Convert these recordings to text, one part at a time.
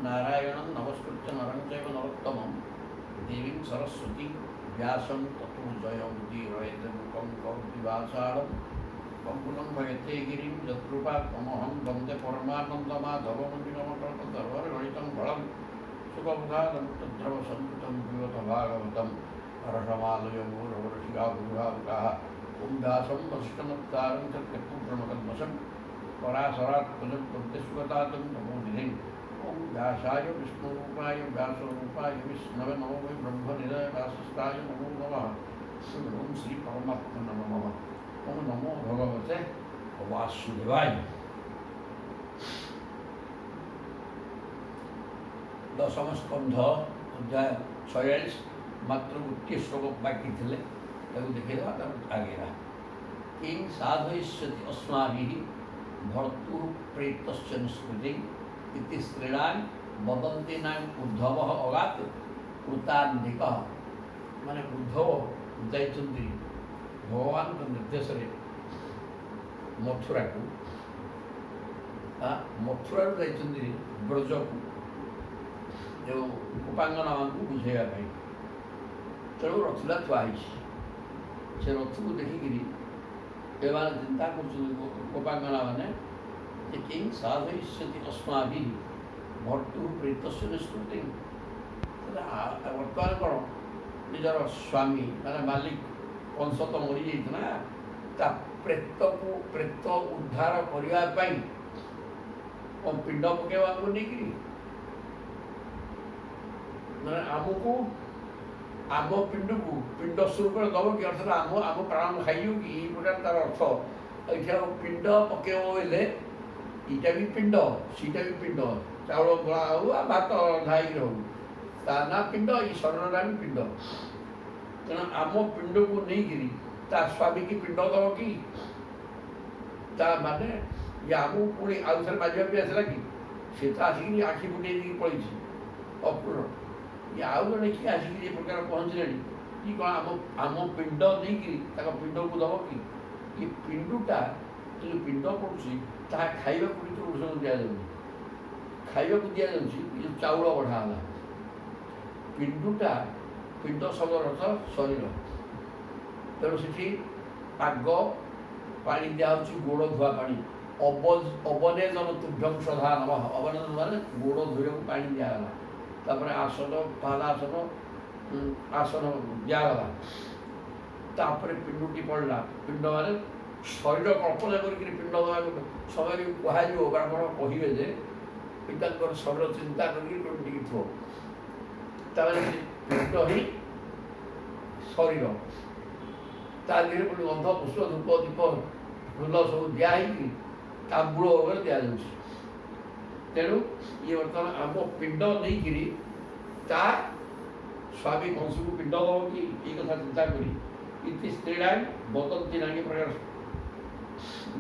नारायणं नमस्कृत्य नरं चैव नरोत्तमं देवीं सरस्वतीं व्यासं ततो जयमुदीरयेतमुखं कौमुदीवाचालं पंकुलं भयते गिरिं यत्कृपात्महं वन्दे परमानन्दमाधवमुनिगमकल्पतरुर्गणितं फलं सुखमुखादमुक्तद्रवसंयुतं पिबत भागवतं रसमालयमूरवरसिका भूभावुकाः ॐ व्यासं वसिष्ठमुत्तारं तत्कृत्पुत्रमकल्मषं पराशरात् पुजं प्रत्यस्वतातं नमोनिधिं ॐ व्यासाय विष्णुरूपाय व्यासरूपाय विष्णवे नमो वै ब्रह्मनिधये वासिष्ठाय नमो नमः ॐ श्रीपरमात्मने नमः ॐ नमो भगवते वासुदेवाय। दशम स्कंध अध्याय 46 मात्र गोटे श्लोक बाकी थे देखा आगे किं साधयिष्यति अस्माभिः भर्तुः प्रेतस्य निष्कृतिं इति स्त्रीणां वदन्ति नाम उद्धवः अगात् कृतान्धिकः माने उद्धव जाइछन्ति भगवान निर्देश मथुरा को मथुरा जाइछन्ति ब्रज को जो उपांगना को बुझेगा तेणु रथटा थुआई से रथ को देखिकी चिंता कर गोपांगना मैंने किं साधयिष्यति अस्माभिः भर्तुः प्रेतस्य निष्कृतिं बर्तमान कौन निजर स्वामी माने मालिक अंश तो मरी जाता प्रेत को प्रेत उद्धार करने पिंड पकेवा को नहीं मैंने आमको आम पिंड को पिंड स्वरूप दब कि अर्थात आम आम प्राण खाइयो कि प्रकार तार अर्थ ये पिंड पकेब बोले इटा भी पिंड सीटा भी पिंड चाउल गोला हो भात धाई हो ना पिंड ये शरीरटा भी पिंड तेना आम पिंड को नहीं ता स्वामी की पिंड दब कि माने ये आमको पुणी आउ थे बाजवा भी आसला कि सी तो आसिक आखि फुटे पड़ी अपूर्ण ये आउ जड़े किए आसिक प्रकार पहुँचले कि कौन आम पिंड नहीं पिंड को दब कि ये पिंडुटा जो पिंड पड़ुची ता खाइबा को ଔଷଧ दिजाऊँ खाइबा को दिजाऊँ जो चाउल बढ़ाला पिंडुटा पिंड शब्द अर्थ शरीर तेणु से आग पानी दिया गोड़ धुआ पानी अवनेजन तुभ्यम श्रद्धा नम अवनेजन माने गोड़ धोने को पानी दिगला तापर आसन पादासन आसन दिगला तापर पिंडुटी पड़ला पिंड माने शरीर कल्पना कर पिंड दवा समय कह ब्राह्मण कहे जे पिता शरीर चिंता करके थो पिंड ही शरीर तादेह पुणी गंध पुष्प धूप दीप फूल सब दिखाई मूल भाव दि जाऊँ तेणु ये बर्तमान आम पिंड नहीं ता स्वामी कंस को पिंड दब कि ये कथा चिंता करी इति स्त्रीणा वदंती नानी प्रकार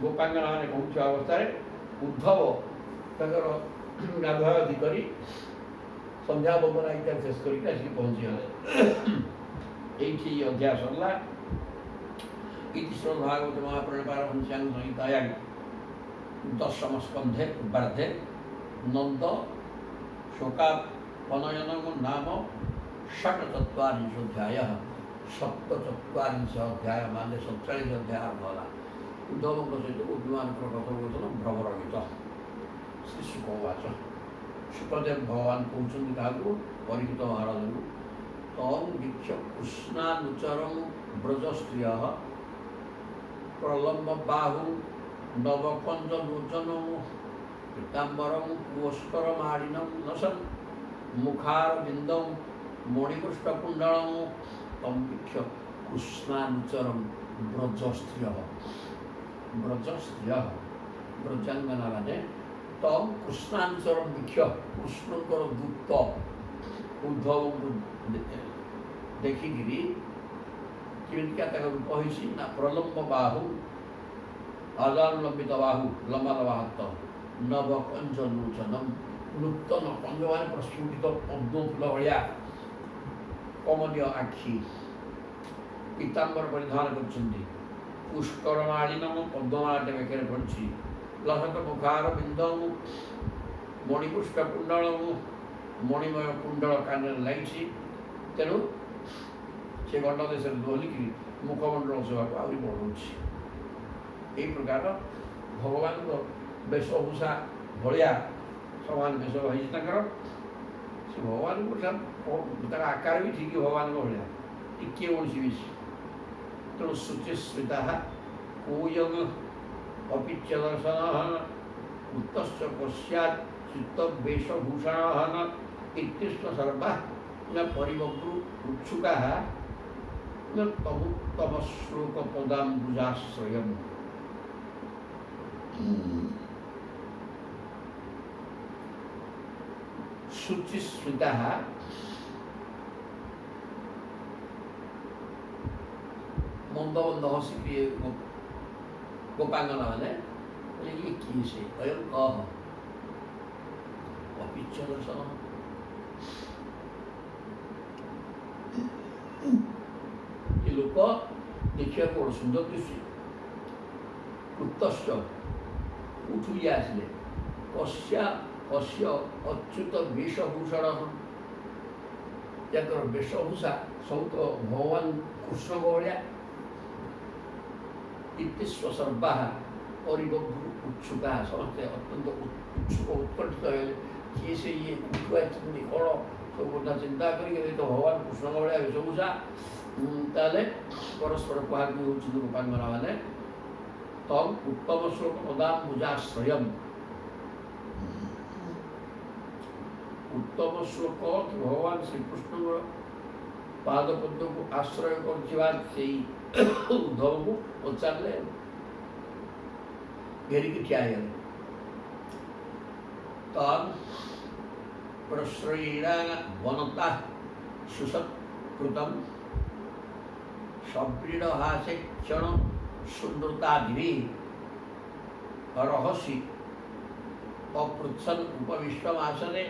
गोपांगना मैंने कहूँ अवस्था उद्धव तर गाधुआधि कर संध्या बंदना इत्यादि शेष करके आसिक पहुँचीगले ये अध्याय सरला इति श्रीमद्भागवत महापुराणे पारमहंस्यां संहितायां दशम स्कंधे पूर्वार्धे नंद शोकापनयन नाम षट्चत्वारिंशोऽध्यायः सप्तचत्वारिंश अध्याय माने 47 अध्याय आरंभ होला उद्धव सहित गोपीमान कथोपकथन भ्रमरहित श्री शुकवाच शुकदेव भगवान कहते क्या परीक्षित महाराज को तम दीक्ष कृष्णानुचरम ब्रजस्त्रिय प्रलम्ब बाहु नवकंज लोचन पीतांबरम पुष्करमाणिनम नशन मुखार बिंदम मणिपुष्पकुंडलम तम दीक्ष कृष्णानुचरम ब्रजस्त्रिय ब्रजांगना माने तम कृष्णानुचरम दीक्ष कृष्णकर दूत उद्धव देखिकी किमिका रूप होती ना प्रलम्ब बाहु अजानुलंबित बाहु लंबा लंबा हाथ नवकंज लोचनम नूतन कंज मान प्रस्फुटित पद्म फूल भाया कमनीय आखि पीतांबर परिधान कर पुष्करमाणिनम पद्मनाट बेकर पड़ी लसक मुखार बिंदम ମଣିପୁଷ୍ଟ କୁଣ୍ଡଳ ମଣିମୟ କୁଣ୍ଡଳ କାନରେ ଲାଗିଛି। ତେଣୁ ସେ ଗଣ୍ଡ ଦେଶରେ ଦୋହଲିକିରି ମୁଖମଣ୍ଡଳ ଶୋଭାକୁ ଆହୁରି ବଢ଼ଉଛି। ଏହି ପ୍ରକାର ଭଗବାନଙ୍କ ବେଶଭୂଷା ଭଳିଆ ସମାନ ବେଶ ହେଇଛି ତାଙ୍କର। ସେ ଭଗବାନଙ୍କୁ ତାଙ୍କ ଆକାର ବି ଠିକ୍ ଭଗବାନଙ୍କ ଭଳିଆ, ଟିକିଏ କୌଣସି ବେଶୀ। ତେଣୁ ଶୁଚିସ୍ମିତା କୋୟଂ ଅପିଚ୍ୟ ଦର୍ଶନ ଉତ୍ତଶ୍ଚ ପଶ୍ଚାତ୍ ଚିତ୍ତ ବେଶଭୂଷଣ ଇତ୍ୟୁଷ୍ଟ ସର୍ବା न परिवक्तु उत्सुकाः न तमुत्तम श्लोक पदाम्बुजाश्रयम्। शुचिस्मिताः मंद मंद हसी गोपांगना माने ये किए से अयं कह अपिच्छ दर्शन ये लोक देखिए बड़ सुंदर दृश्य। उत्तश्च उठू आसले कश्या कश्य अच्युत वेशभूषण याकर वेशभूषा सब तो भगवान कृष्ण भाया इत्यस्व सर्वा परिबद्धु उत्सुका समस्ते अत्यंत उत्सुक उत्कंठित हो किए से ये उठुआ कौन सब कथा चिंता करेंगे तो भगवान कृष्ण भाया वेशभूषा ताले परस्पर कुहागी होची गोपांगना माने तम उत्तम श्लोक पदाम्बुजाश्रयम्। उत्तम श्लोक भगवान श्रीकृष्ण पादपद्म को आश्रय कर उद्धव को पचारे घेरिकी ठिया तम प्रश्रयीणा वनता सुसत्कृतम् सब्रीड हासे क्षण सुंदरताधि रहसी अपृच्छन उपविष्टम आसने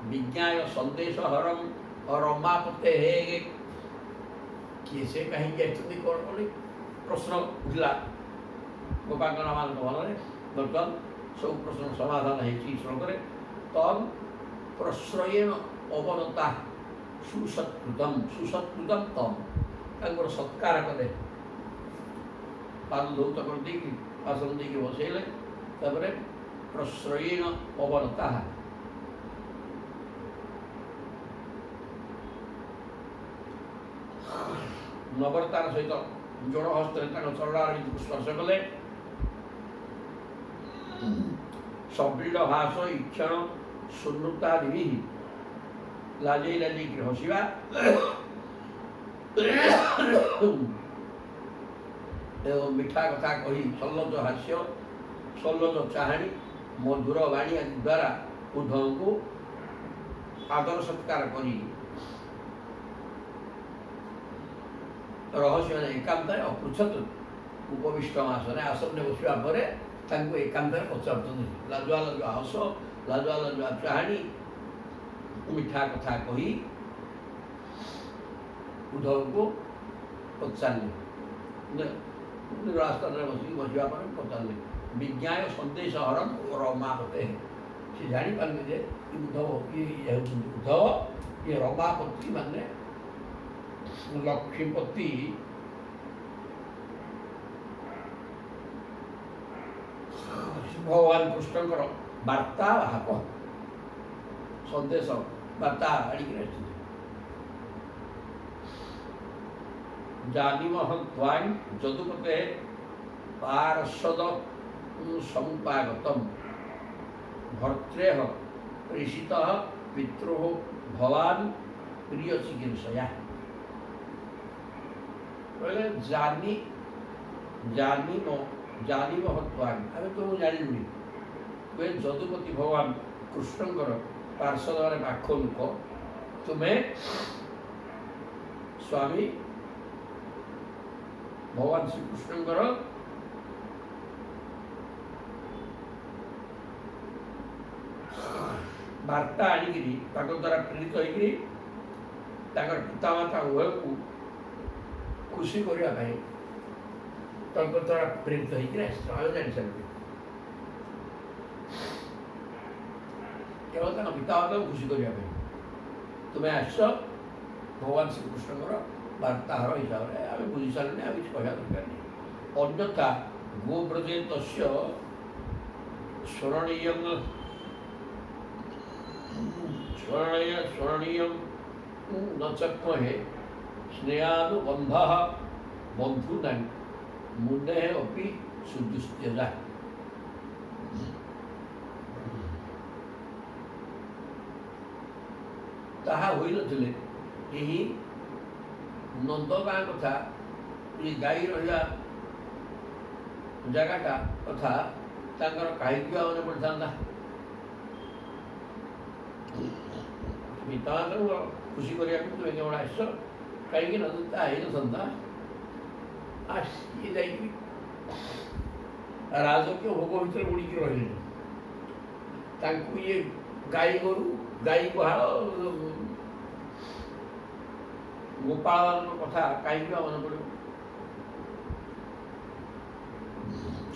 विज्ञाय संदेश हरम और रमापते हे किए से कहीं जाती कौन प्रश्न उठला गोपांगना मान मन में बर्तमान सब प्रश्न समाधान है श्लोक तम प्रश्रयेण अवनता सुसत्कृतम तम सत्कार कले पाद धौत कर देकी आसन देकी बसैले तापर प्रश्रयेण अवनता नवरतार सहित जोड़ हस्त चरण स्पर्श कले सबृढ़ हास इक्षण शून्यतादि लाजे लाजे कि हसवा एवं मीठा कथा कही सल्लज हास्य सल्लज चाहाणी मधुर वाणी आदि द्वारा उद्धव को आदर सत्कार करी रहस्य एकांत अपृछत उपविष्ट आसने आसन बसवा पर एकांत पचार लाजुआ लाजुआ हस लाजुआ लाजुआ चाहाणी मीठा कथा कही उद्धव को पचारे रास्ता बस बसवा पर पचारे विज्ञाय संदेश हरम और रमापते से जापारे जे उद्धव ये उद्धव ये रमापति माने लक्ष्मीपति भगवान कृष्ण वार्ता भाग संदेश वार्ता आड़िकी जानीमह त्वां जदुपते पार्षद समुपागतम भर्त्रेह ऋषितः पितृः भवान प्रिय चिकित्सया बोले जानी जानीमह त्वां आम तुम जानूनी वे जदुपति भगवान कृष्णकर पार्षद माने पाख लोक तुम्हें स्वामी भगवान श्रीकृष्णकर वार्ता आनिकी द्वारा प्रेरित होकर पितामाता उभय को खुशी करने द्वारा प्रेरित होकर जानी सारे କେବଳ ତାଙ୍କ ପିତାମାତାକୁ ଖୁସି କରିବା ପାଇଁ ତୁମେ ଆସ ଭଗବାନ ଶ୍ରୀକୃଷ୍ଣଙ୍କର ବାର୍ତ୍ତାହର ହିସାବରେ ଆମେ ବୁଝି ସାରିଲୁଣି ଆଉ କିଛି କହିବା ଦରକାର ନାହିଁ। ଅନ୍ୟଥା ଗୋବ୍ରଜେ ତସ୍ୟ ସ୍ମରଣୀୟ न चक्महे स्नेहानुबन्धः बन्धूनां मुनेः अपि सुदुस्त्यजा। ତାହା ହୋଇନଥିଲେ ଏହି ନନ୍ଦଗାଁ କଥା, ଏ ଗାଈ ରହିବା ଜାଗାଟା କଥା ତାଙ୍କର କାହିଁକି ମନେ ପଡ଼ିଥାନ୍ତା। ପିତାମାତାଙ୍କୁ ଖୁସି କରିବାକୁ ତୁମେ କେବଳ ଆସ, କାହିଁକି ନା ତାହା ହେଇନଥାନ୍ତା ଆସିକି ଯାଇକି ରାଜକୀୟ ଭୋଗ ଭିତରେ ବୁଡ଼ିକି ରହିଲେ। ତାଙ୍କୁ ଇଏ ଗାଈ ଗୋରୁ, ଗାଈ ଗୁହାଳ, ଗୋପାଳମାନଙ୍କ କଥା କାହିଁକି ମନେ ପଡ଼ିବ।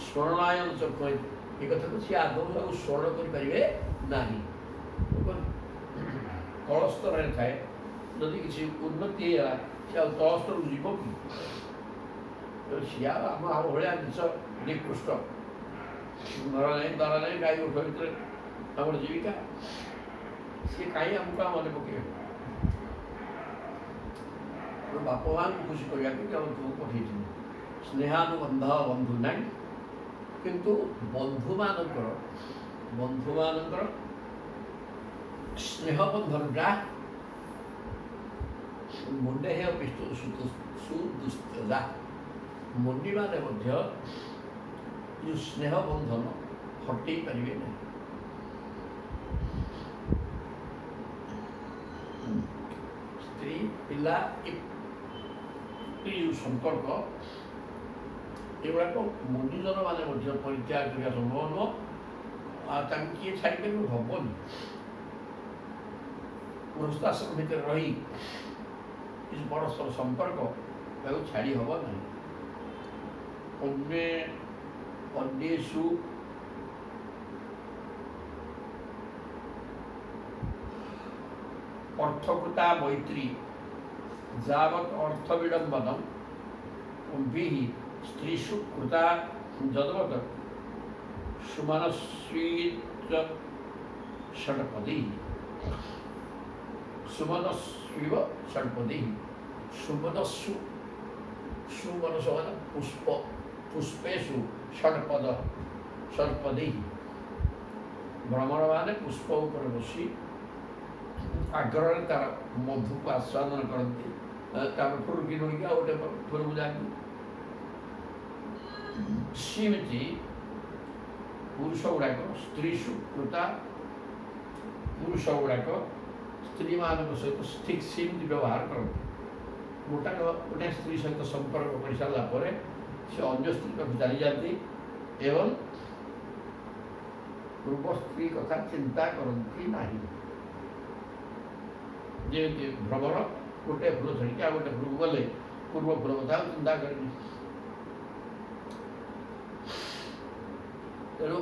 ସ୍ମରଣାୟନ ଚକ୍ର ଏ କଥାକୁ ସିଏ ଆଦୌ ଆଉ ସ୍ମରଣ କରିପାରିବେ ନାହିଁ। ତଳସ୍ତରରେ ଥାଏ, ଯଦି କିଛି ଉନ୍ନତି ହେଇଗଲା ସେ ଆଉ ତଳସ୍ତରକୁ ଯିବ କି? ସିଏ ଆମ ଭଳିଆ ଜିନିଷ ନିକୃଷ୍ଟ, ଘର ନାହିଁ ଦ୍ୱାର ନାହିଁ, ଗାଈ ଗୋଠ ଭିତରେ ଆମର ଜୀବିକା, ସିଏ କାହିଁ ଆମକୁ ଆଉ ମନେ ପକେଇବେ? ବାପା ମାଆଙ୍କୁ ଖୁସି କରିବାକୁ କେବଳ ତୁମକୁ ପଠେଇଥିଲି। ସ୍ନେହାନୁବନ୍ଧ ବନ୍ଧୁ ନାହିଁ, କିନ୍ତୁ ବନ୍ଧୁମାନଙ୍କର ସ୍ନେହ ବନ୍ଧନଟା ମୁଣ୍ଡେ ହେ ସୁଦୁସ୍ତ୍ୟଜା। ମୁଣ୍ଡିମାନେ ମଧ୍ୟ ଯେଉଁ ସ୍ନେହ ବନ୍ଧନ ହଟେଇ ପାରିବେ ନାହିଁ। ସ୍ତ୍ରୀ ପିଲା ଏ ଯେଉଁ ସମ୍ପର୍କ, ଏଗୁଡ଼ାକ ମୁନିଜନ ମାନେ ମଧ୍ୟ ପରିତ୍ୟାଗ କରିବା ସମ୍ଭବ ନୁହଁ। ଆଉ ତାଙ୍କୁ କିଏ ଛାଡ଼ିପାରିବ? ହବନି। ଗୃହସ୍ଥାଶ୍ରମ ଭିତରେ ରହି କିଛି ପରସ୍ପର ସମ୍ପର୍କ ତାକୁ ଛାଡ଼ି ହେବ ନାହିଁ। ଅନ୍ୟେଷୁ ଅର୍ଥକୃତା ମୈତ୍ରୀ ଯାବତ୍ ଅର୍ଥ ବିଡ଼ମ୍ବନମ୍ କୁମ୍ଭୀଃ ସ୍ତ୍ରୀଷୁ କୃତା ଯଦବତ୍ ସୁମନସ୍ୱୀଚ ଷଟ୍ପଦୀ। ସୁମନସ୍ୱୀବ ଷଟ୍ପଦୀ। ସୁମନସ୍ସୁ, ସୁମନସ ମାନେ ପୁଷ୍ପ, ପୁଷ୍ପେଷୁ ଷଟ୍ପଦୀ। ଭ୍ରମଣ ମାନେ ପୁଷ୍ପ ଉପରେ ବସି ଆଗ୍ରହରେ ତାର ମଧୁକୁ ଆସ୍ୱାଦନ କରନ୍ତି, ତାପରେ ଫୁରୁକି ନୁଣିକି ଆଉ ଗୋଟେ ଫୁରକୁ ଯାଆନ୍ତି। ସେମିତି ପୁରୁଷ ଗୁଡ଼ାକ ସ୍ତ୍ରୀଷୁ କୃତା, ପୁରୁଷ ଗୁଡ଼ାକ ସ୍ତ୍ରୀମାନଙ୍କ ସହିତ ଠିକ୍ ସେମିତି ବ୍ୟବହାର କରନ୍ତି। ଗୋଟାଏ ସ୍ତ୍ରୀ ସହିତ ସମ୍ପର୍କ କରିସାରିଲା ପରେ ସେ ଅନ୍ୟ ସ୍ତ୍ରୀ ପାଖକୁ ଚାଲିଯାଆନ୍ତି ଏବଂ ପୂର୍ବ ସ୍ତ୍ରୀ କଥା ଚିନ୍ତା କରନ୍ତି ନାହିଁ। ଯେମିତି ଭ୍ରମଣ, ଗୋଟେ ଫୁଲ ଛାଡ଼ିକି ଆଉ ଗୋଟେ ଫୁଲକୁ ଗଲେ ପୂର୍ବ ଫୁଲ କଥା ଆଉ ଚିନ୍ତା କରେନି। ତେଣୁ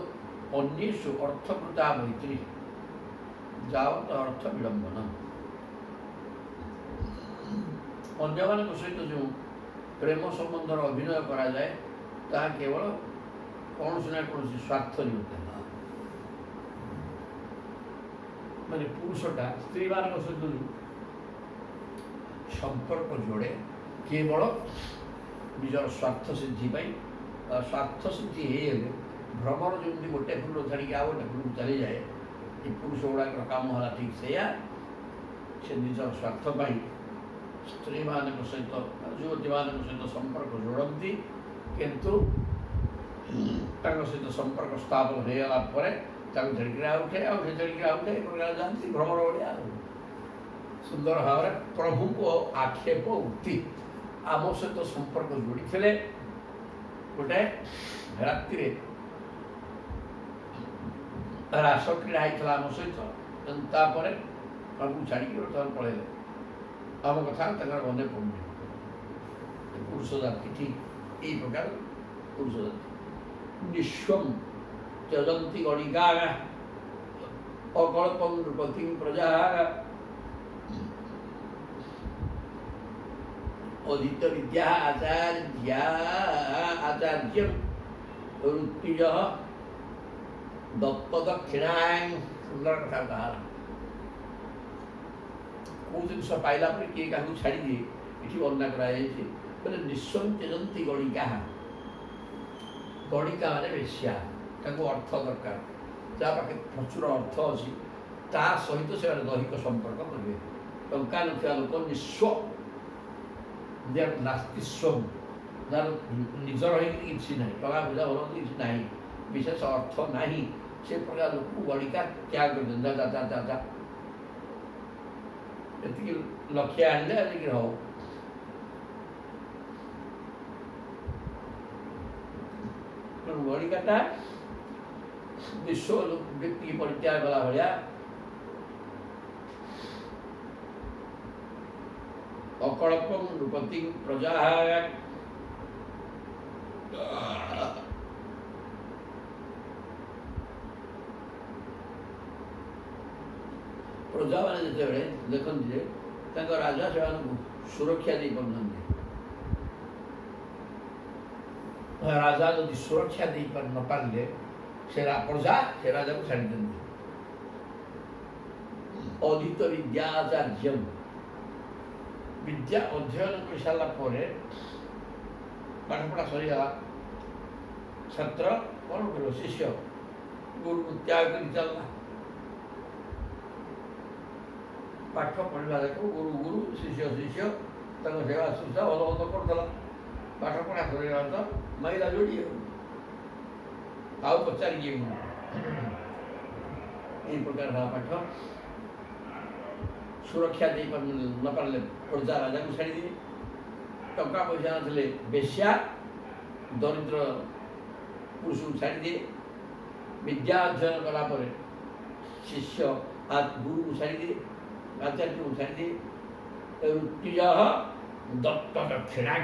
ଅନ୍ୟେଷୁ ଅର୍ଥକୃତା ମୈତ୍ରୀ ଯାବତ୍ ଅର୍ଥ ବିଡ଼ମ୍ବନ। ଅନ୍ୟମାନଙ୍କ ସହିତ ଯେଉଁ ପ୍ରେମ ସମ୍ବନ୍ଧର ଅଭିନୟ କରାଯାଏ ତାହା କେବଳ କୌଣସି ନା କୌଣସି ସ୍ୱାର୍ଥ ନିମନ୍ତେ। ମାନେ ପୁରୁଷଟା ସ୍ତ୍ରୀମାନଙ୍କ ସହିତ ଯେଉଁ ସମ୍ପର୍କ ଯୋଡ଼େ କେବଳ ନିଜର ସ୍ୱାର୍ଥ ସିଦ୍ଧି ପାଇଁ। ସ୍ୱାର୍ଥ ସିଦ୍ଧି ହେଇଗଲେ ଭ୍ରମଣ ଯେମିତି ଗୋଟେ ଫୁଲ ଛାଡ଼ିକି ଆଉ ଗୋଟେ ଫୁଲକୁ ଚାଲିଯାଏ, ଏ ପୁରୁଷ ଗୁଡ଼ାକର କାମ ହେଲା ଠିକ୍ ସେଇଆ। ସେ ନିଜର ସ୍ୱାର୍ଥ ପାଇଁ ସ୍ତ୍ରୀମାନଙ୍କ ସହିତ, ଯୁବତୀମାନଙ୍କ ସହିତ ସମ୍ପର୍କ ଯୋଡ଼ନ୍ତି, କିନ୍ତୁ ତାଙ୍କ ସହିତ ସମ୍ପର୍କ ସ୍ଥାପନ ହୋଇଗଲା ପରେ ତାକୁ ଝଡ଼ିକିରି ଆଉ ଉଠେ, ଆଉ ସେ ଝଡ଼ିକିରି ଆଉ ଉଠେ, ଏ ପ୍ରକାର ଯାଆନ୍ତି ଭ୍ରମଣ ଭଳିଆ। ଆଉ ସୁନ୍ଦର ଭାବରେ ପ୍ରଭୁଙ୍କ ଆକ୍ଷେପ ଉକ୍ତି। ଆମ ସହିତ ସମ୍ପର୍କ ଯୋଡ଼ିଥିଲେ, ଗୋଟେ ରାତିରେ ରାସ କ୍ରୀଡ଼ା ହେଇଥିଲା ଆମ ସହିତ, ତାପରେ ଆମକୁ ଛାଡ଼ିକି ବର୍ତ୍ତମାନ ପଳେଇଲେ। ଆମ କଥା ତାଙ୍କର ମନେ ପଡ଼ୁନି। ପୁରୁଷ ଜାତି ଠିକ୍ ଏଇ ପ୍ରକାର ପୁରୁଷ ଜାତି। ନିଃସ୍ୱଂ ତ୍ୟଜନ୍ତି ଗଣିକା अकल्पं नृपतिं प्रजा अधीत विद्या आचार्यं ऋत्विजः दत्त दक्षिणां। सुंदर कथा कहा कौ जिस पाइला किए क्या छाड़ी दिए ये वर्णना कराई बोले निस्वं त्यजंती गणिका गणिका माने बेश्या अर्थ दरकार जहाँ पाखे प्रचुर अर्थ अच्छी ता सहित से दैहिक संपर्क करेंगे टंका ना लोक निस्व नास्तिस्व जार निजर किसी ना टका पूजा भल किसी ना विशेष अर्थ ना से प्रकार लोक गणिका त्याग कर लक्ष्य आने हो गणिकाटा विश्व व्यक्ति परित्याग कला भाया अकल्पं नृपतिं प्रजा प्रजा मैंने जो देखते राजा से सुरक्षा दे राजा जो सुरक्षा दे न पारे से प्रजा से राजा को छाड़ी दिखते अधीत विद्या आचार्य विद्या अध्ययन कर सारा पाठपढ़ा सरीगला छात्र कौन कर शिष्य गुरु त्याग कर चलला पाठ पढ़ा देख गुरु गुरु शिष्य शिष्य सेवा शुश्रूषा भल भल करदेला पाठ पढ़ा सरीगला तो महिला जोड़ी आउ पचारि ये प्रकार पाठ सुरक्षा दे न पारे प्रजा राजा को छाड़ी दिए टंका पैसा ना बेश्या दरिद्र पुरुष को छाड़ी दिए विद्या अध्ययन कलापर शिष्य गुरु को छाड़ी दिए आचार्य को छाड़ी दिए ऋत्विज दत्त दक्षिणा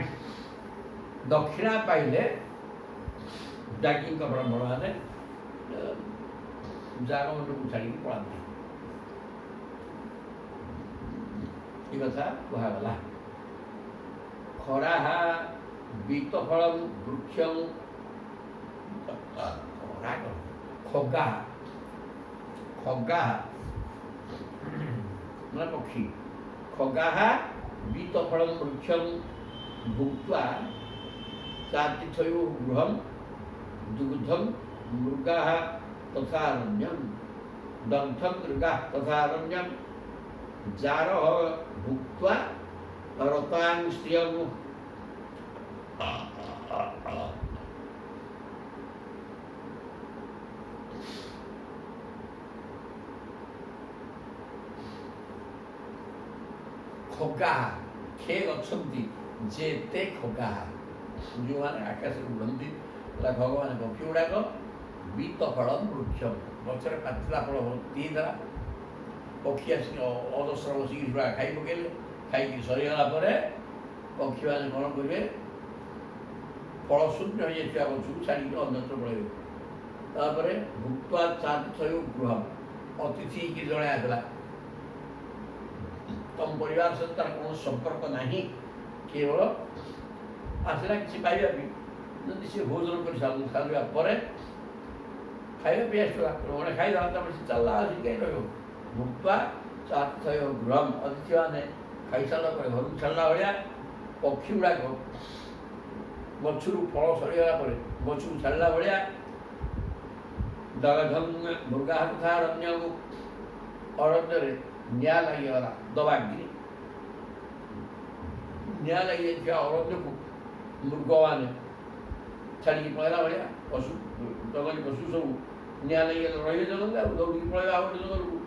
दक्षिणा पाइले डाकिंग का ब्राह्मण मैंने जागमंड को छाड़ी पढ़ाते कथा कहगला खरा बीतफल वृक्ष खगा खगा मैं पक्षी खगा बीतफल वृक्ष भुक्त्वा चातिथयो गृहं दुग्धं मृगा तथा रण्यं दग्धं मृगा तथा रण्यं जार भुक्त्वा रतां स्त्रियं खगा खे अच्छी जेते खगा जो मैंने आकाश उड़ती भगवान पक्षी गुड़ाक बीत फल वृक्ष गचर पाचिला फल भर्ती देला पक्षी आसिक अजस्र बसिक खाई पकेले खाई सरीगला पक्षी मैंने कौन करेंगे फल शून्य हो जाता गछ को छाड़ी अन्यत्र पड़े तापर भुक्त्वा चातिथयो गृहम अतिथि कि जड़े आसला तुम परिवार सहित तार कौन संपर्क नहीं केवल आसला किसी पाइबा जदि सी भोजन कर सारा खाଇବା पी आसला मैंने खाईदेला से चलला कहीं रही भुक्त्वा चातिथयो गृहम अतिथि मैंने खाई सारा घर को छाड़ा भाया पक्षी गुड़ाक गचर फल सरीगला गच को छाड़ा भाया दग्धं मृगा तथा रण्य अरण्य निआ लगिगला दबाग्नि निआ लगी अरण्य को मृग मैंने छाड़ी पलैला भाया पशु जंगली पशु सब निआ लगे रही जंगल दौड़ी पलैला गोटे जंगल को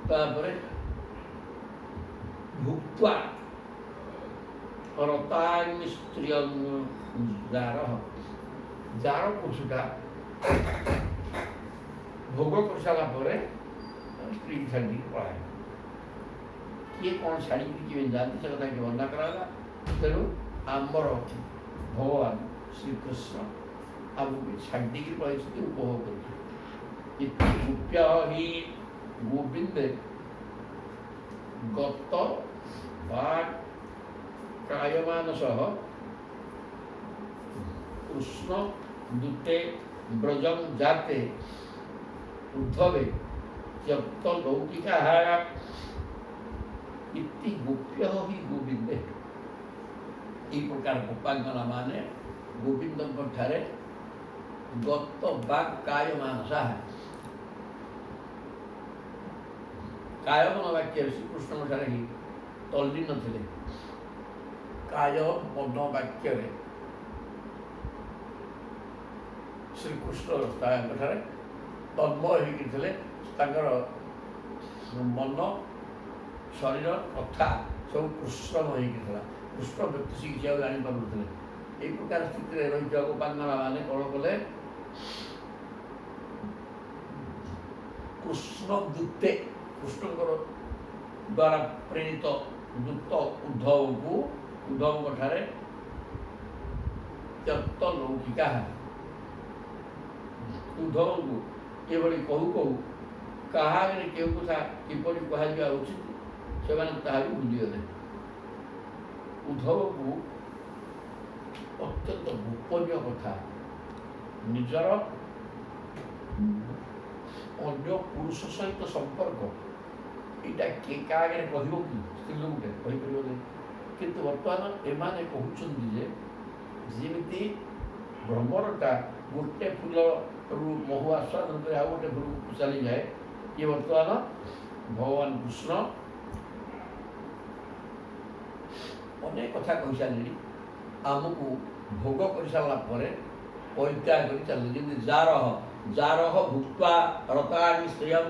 तापर भुक्त्वा रतां स्त्रियं जार पुरुषटा भोग कर सारा स्त्री छाड़ी पढ़ाए किए कौन छाड़ी किए जानते से कथा वर्णना कराला तेणु आमर भगवान श्रीकृष्ण आमको छाड़ी पढ़ाई उपभोग कर इत्युप्य हि गोविन्दे गत वाक् कायमानसः कृष्ण दूते ब्रजं जाते उद्धवे त्यक्त लौकिकाः इति गोप्य हि गोविन्दे। ई प्रकार गोपांगना माने गोविंद ठारे गत वाक् कायमानसा है। कायमन वाक्य श्रीकृष्ण ठारे ही तल्लीन थे। काय मन वाक्य श्रीकृष्ण ठारे तन्मय होकर मन शरीर कथा सब कृष्णमय होता। कृष्ण व्यक्ति से किसी जापारे यही प्रकार स्थित रही गोपांगना मैंने कौन कले कृष्ण दूते कृष्ण द्वारा प्रेरित दूत उद्धव को उद्धव ठारे त्यक्त लौकिका उद्धव को ये कहू कहू क्या क्यों कथा किपर कह उचित से भूलीगले। उद्धव को अत्यंत गोपनीय कथा निजर अन्य पुरुष सहित संपर्क यहाँ किए क्या कह कि स्त्री लोग कहीपर किंतु बर्तमान एमाने कहते जमी भ्रमरटा गोटे फूल रू महु आस्वादन कर गोटे फूल चली जाए ये बर्तमान भगवान कृष्ण अनेक कथा कही सारे आमको भोग कर सारा परित्याग कर चलते जार भुक्ता रताणी श्रियम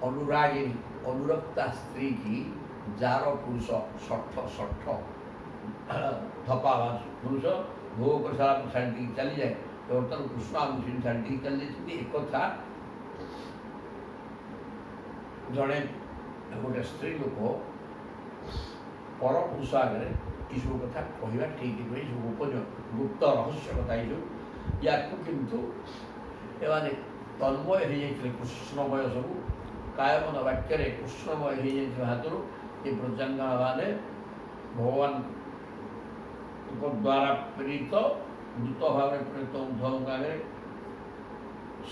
अनुरागिणी अनुरक्ता स्त्री की जार पुरुष षठ धपा पुरुष भोग कर सारा छाड़ी चली जाए तो बर्तमान कृष्ण आम छाड़ी चली जाती एक कथा जड़े गोटे स्त्री लोक पर पुरुष आगे ये सब कथा कहवा ठीक नुहे सब गोपनीय गुप्त रहस्य कथा या किंतु एमाने तन्मय हो जाते कृष्णमय सब कायमन वाक्य कृष्णमय हो जाए हाथ ये ब्रजांगना मैंने भगवान द्वारा प्रेरित दूत भाव प्रेरित उद्धव आगे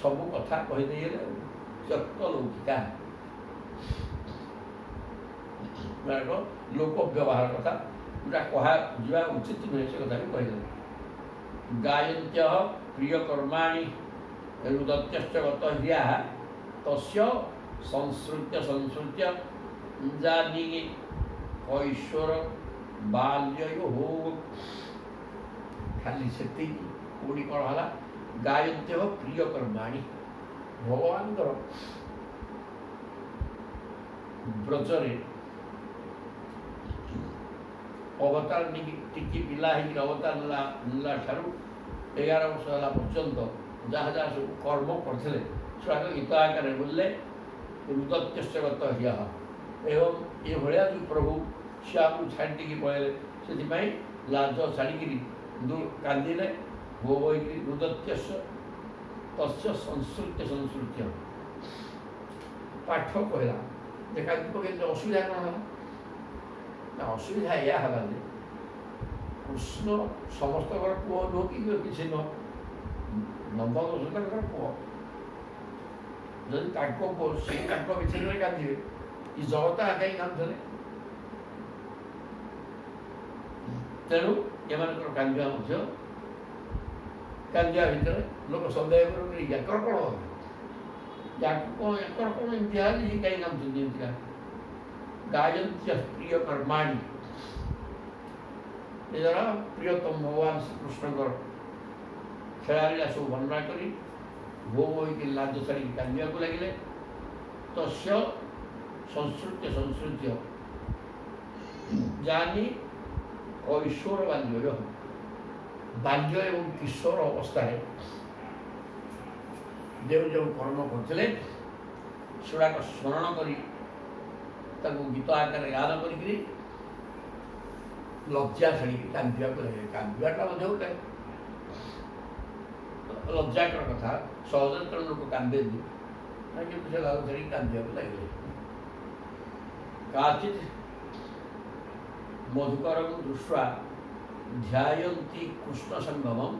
सब कथा कहीदे त्यक्त लौकिका लोक व्यवहार कथा जोटा कह उचित नुहे से कथा भी कहीदे। गायन्त्य प्रियकर्माणि रुदत्यश्च गतह्रिया तस्य संसृत्य संसृत्य जानी कैश्वर बाल्यो खाली से कौटी कौन है गायन्त्य प्रियकर्माणि भगवान ब्रजरे अवतार टिकी पिला अवतार ना ठारू 11 वर्ष है पर्यंत जहाँ जहाँ सब कर्म करते से गीत आकार बोलले रुदत्यश्च गतह्रिया एवं ये भाया जो प्रभु से आम छाड़ी पड़े से लाज छाड़ी कांदिले भो बोक रुदत्यश्च तस्य संसृत्य संसृत्य पाठ कहला देखा असुविधा कौन है असुविधा या कृष्ण समस्त पुओ नुह कि किसी नुह नंदघोष पुओ जदि पुओ सी विषय में कांदे ये जगत कहीं कांदे तेणु एम कांदा कांदा भितर लोक सन्देह कर कौन याकर कौन इम्ति कहीं कांदा गायन्त्य प्रिय कर्माणि निजरा प्रियतम भगवान श्री कृष्ण खेला सब वर्णना कर भोग होकर लाज छाड़ी कांदा को लगे तस्य संसृत्य संसृत्य जानी कैशोर बाल्य बाल्य एवं किशोर अवस्था जो जो कर्म करते सेगुड़ाक स्मरण कर गीत आकार गान कर लज्जा छाड़ी कांदा को लगे कांदाटा गोटे ଲଜ୍ଜାକର କଥା। ସହଜରେ ତେଣୁ ଲୋକ କାନ୍ଦେନି, କିନ୍ତୁ ସେ ଲାଲ ଧରିକି କାନ୍ଦିବାକୁ ଲାଗିଲେ। କାଚିତ୍ ମଧୁକରଂ ଦୃଷ୍ଟ୍ୱା ଧ୍ୟାୟନ୍ତି କୃଷ୍ଣ ସଙ୍ଗମଂ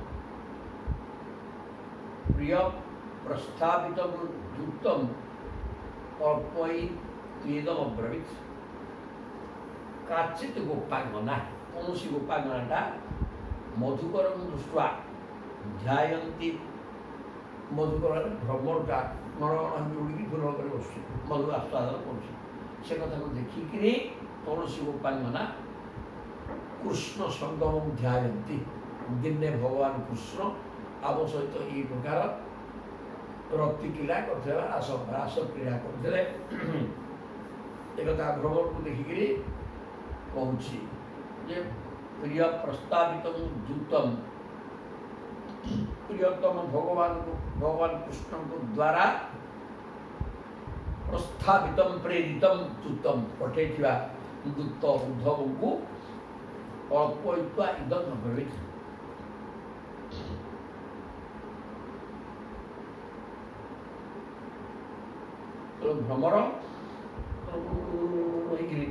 ପ୍ରିୟ ପ୍ରସ୍ଥାପିତଂ ଯୁକ୍ତଂ ଅଳ୍ପୈ ତ୍ୱେଦମ୍ ଅବ୍ରବୀତ୍। କାଚିତ୍ ଗୋପାଙ୍ଗନା, କୌଣସି ଗୋପାଙ୍ଗନାଟା ମଧୁକରଂ ଦୃଷ୍ଟ୍ୱା ଧ୍ୟାୟନ୍ତି, ମଧୁକର ଭ୍ରମରଟା ଉଡ଼ିକି ଫୁଲ ଉପରେ ବସୁଛି, ମଧୁ ଆସ୍ୱାଦନ କରୁଛି। ସେ କଥାକୁ ଦେଖିକିରି କୌଣସି ଗୋପାଙ୍ଗନା କୃଷ୍ଣ ସଙ୍ଗମଂ ଧ୍ୟାୟନ୍ତି, ଦିନେ ଭଗବାନ କୃଷ୍ଣ ଆମ ସହିତ ଏଇ ପ୍ରକାର ରତି କ୍ରୀଡ଼ା କରୁଥିଲେ, ରାସ କ୍ରୀଡ଼ା କରୁଥିଲେ। ଏକଥା ଭ୍ରମରକୁ ଦେଖିକିରି କହୁଛି ଯେ ପ୍ରିୟ ପ୍ରସ୍ତାବିତ ଯୁକ୍ତମ୍, ପ୍ରିୟତମ ଭଗବାନ କୃଷ୍ଣଙ୍କ ଦ୍ୱାରା ପ୍ରସ୍ଥାପିତମ୍ ପ୍ରେରିତମ୍ ଯୁକ୍ତମ୍, ପଠେଇଥିବା ଦୂତ ଉଦ୍ଧବଙ୍କୁ ଅଳ୍ପୈତ୍ୱା ଇଦମ୍ ଅବ୍ରବୀତ୍। ଭ୍ରମର ହେଇକିରି